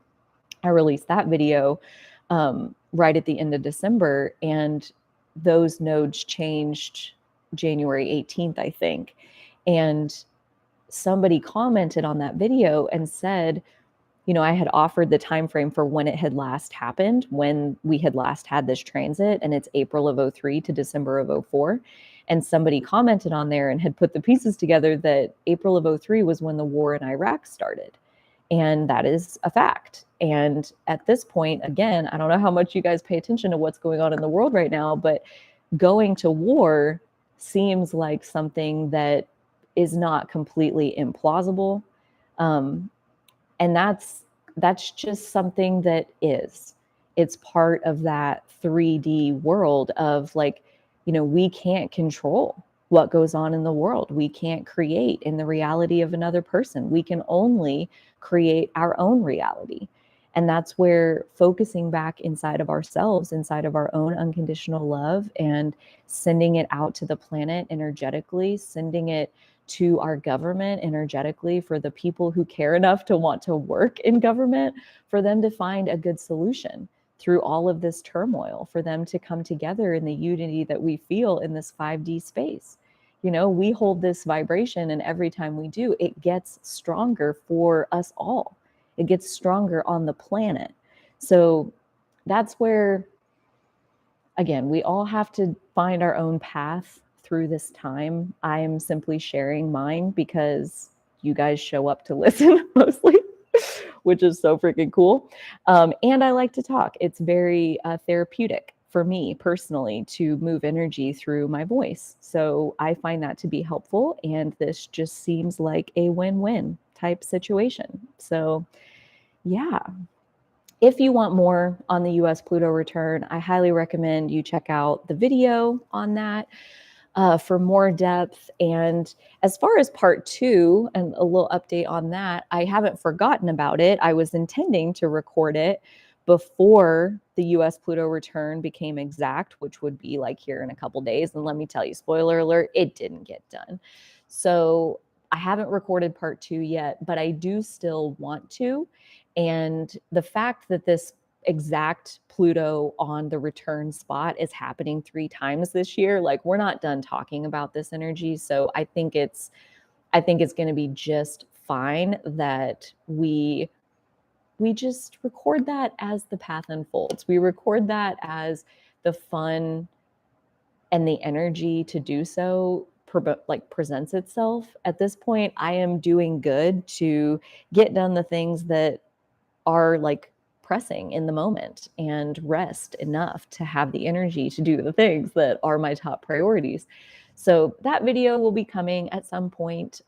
I released that video right at the end of December, and those nodes changed January 18th, I think. And somebody commented on that video and said, I had offered the time frame for when it had last happened, when we had last had this transit, and it's April of 2003 to December of 2004. And somebody commented on there and had put the pieces together that April of 2003 was when the war in Iraq started. And that is a fact. And at this point, again, I don't know how much you guys pay attention to what's going on in the world right now, but going to war seems like something that is not completely implausible. And that's just something that is. It's part of that 3D world of like, we can't control what goes on in the world. We can't create in the reality of another person. We can only create our own reality. And that's where focusing back inside of ourselves, inside of our own unconditional love, and sending it out to the planet energetically, sending it to our government energetically, for the people who care enough to want to work in government, for them to find a good solution through all of this turmoil, for them to come together in the unity that we feel in this 5D space. We hold this vibration, and every time we do, it gets stronger for us all. It gets stronger on the planet. So that's where, again, we all have to find our own path through this time. I am simply sharing mine because you guys show up to listen mostly, which is so freaking cool. And I like to talk. It's very therapeutic for me personally to move energy through my voice. So I find that to be helpful. And this just seems like a win-win type situation. So yeah. If you want more on the US Pluto return, I highly recommend you check out the video on that for more depth. And as far as part 2 and a little update on that, I haven't forgotten about it. I was intending to record it before the US Pluto return became exact, which would be like here in a couple days. And let me tell you, spoiler alert, it didn't get done. So I haven't recorded part 2 yet, but I do still want to. And the fact that this exact Pluto on the return spot is happening 3 times this year, like we're not done talking about this energy. So I think it's going to be just fine that we just record that as the path unfolds. We record that as the fun and the energy to do so presents itself. At this point, I am doing good to get done the things that are like pressing in the moment and rest enough to have the energy to do the things that are my top priorities. So that video will be coming at some point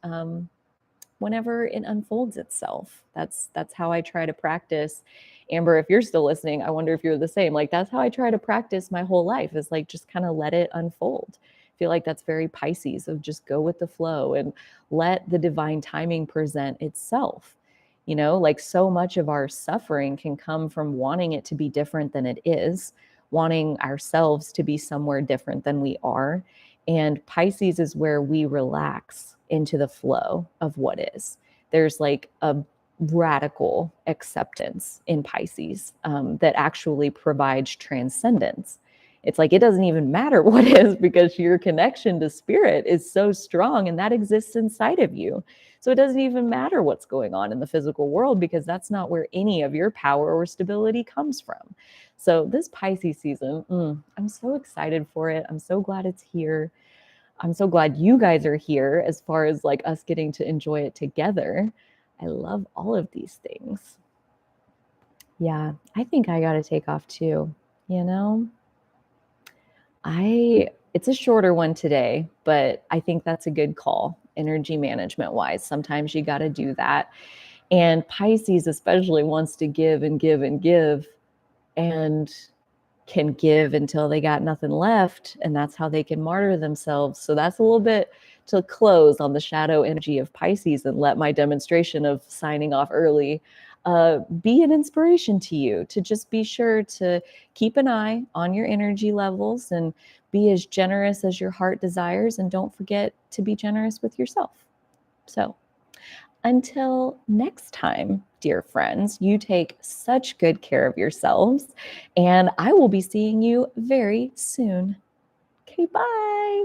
whenever it unfolds itself. That's how I try to practice. Amber, if you're still listening, I wonder if you're the same. Like that's how I try to practice my whole life, is like just kind of let it unfold. I feel like that's very Pisces, of just go with the flow and let the divine timing present itself. You know, like so much of our suffering can come from wanting it to be different than it is, wanting ourselves to be somewhere different than we are. And Pisces is where we relax into the flow of what is. There's like a radical acceptance in Pisces that actually provides transcendence. It's like it doesn't even matter what is, because your connection to spirit is so strong and that exists inside of you. So it doesn't even matter what's going on in the physical world, because that's not where any of your power or stability comes from. So this Pisces season, I'm so excited for it. I'm so glad it's here. I'm so glad you guys are here, as far as like us getting to enjoy it together. I love all of these things. Yeah, I think I got to take off too, you know? It's a shorter one today, but I think that's a good call, energy management wise. Sometimes you got to do that. And Pisces especially wants to give and give and give, and can give until they got nothing left. And that's how they can martyr themselves. So that's a little bit to close on the shadow energy of Pisces, and let my demonstration of signing off early be an inspiration to you to just be sure to keep an eye on your energy levels and be as generous as your heart desires. And don't forget to be generous with yourself. So until next time, dear friends, you take such good care of yourselves, and I will be seeing you very soon. Okay, bye.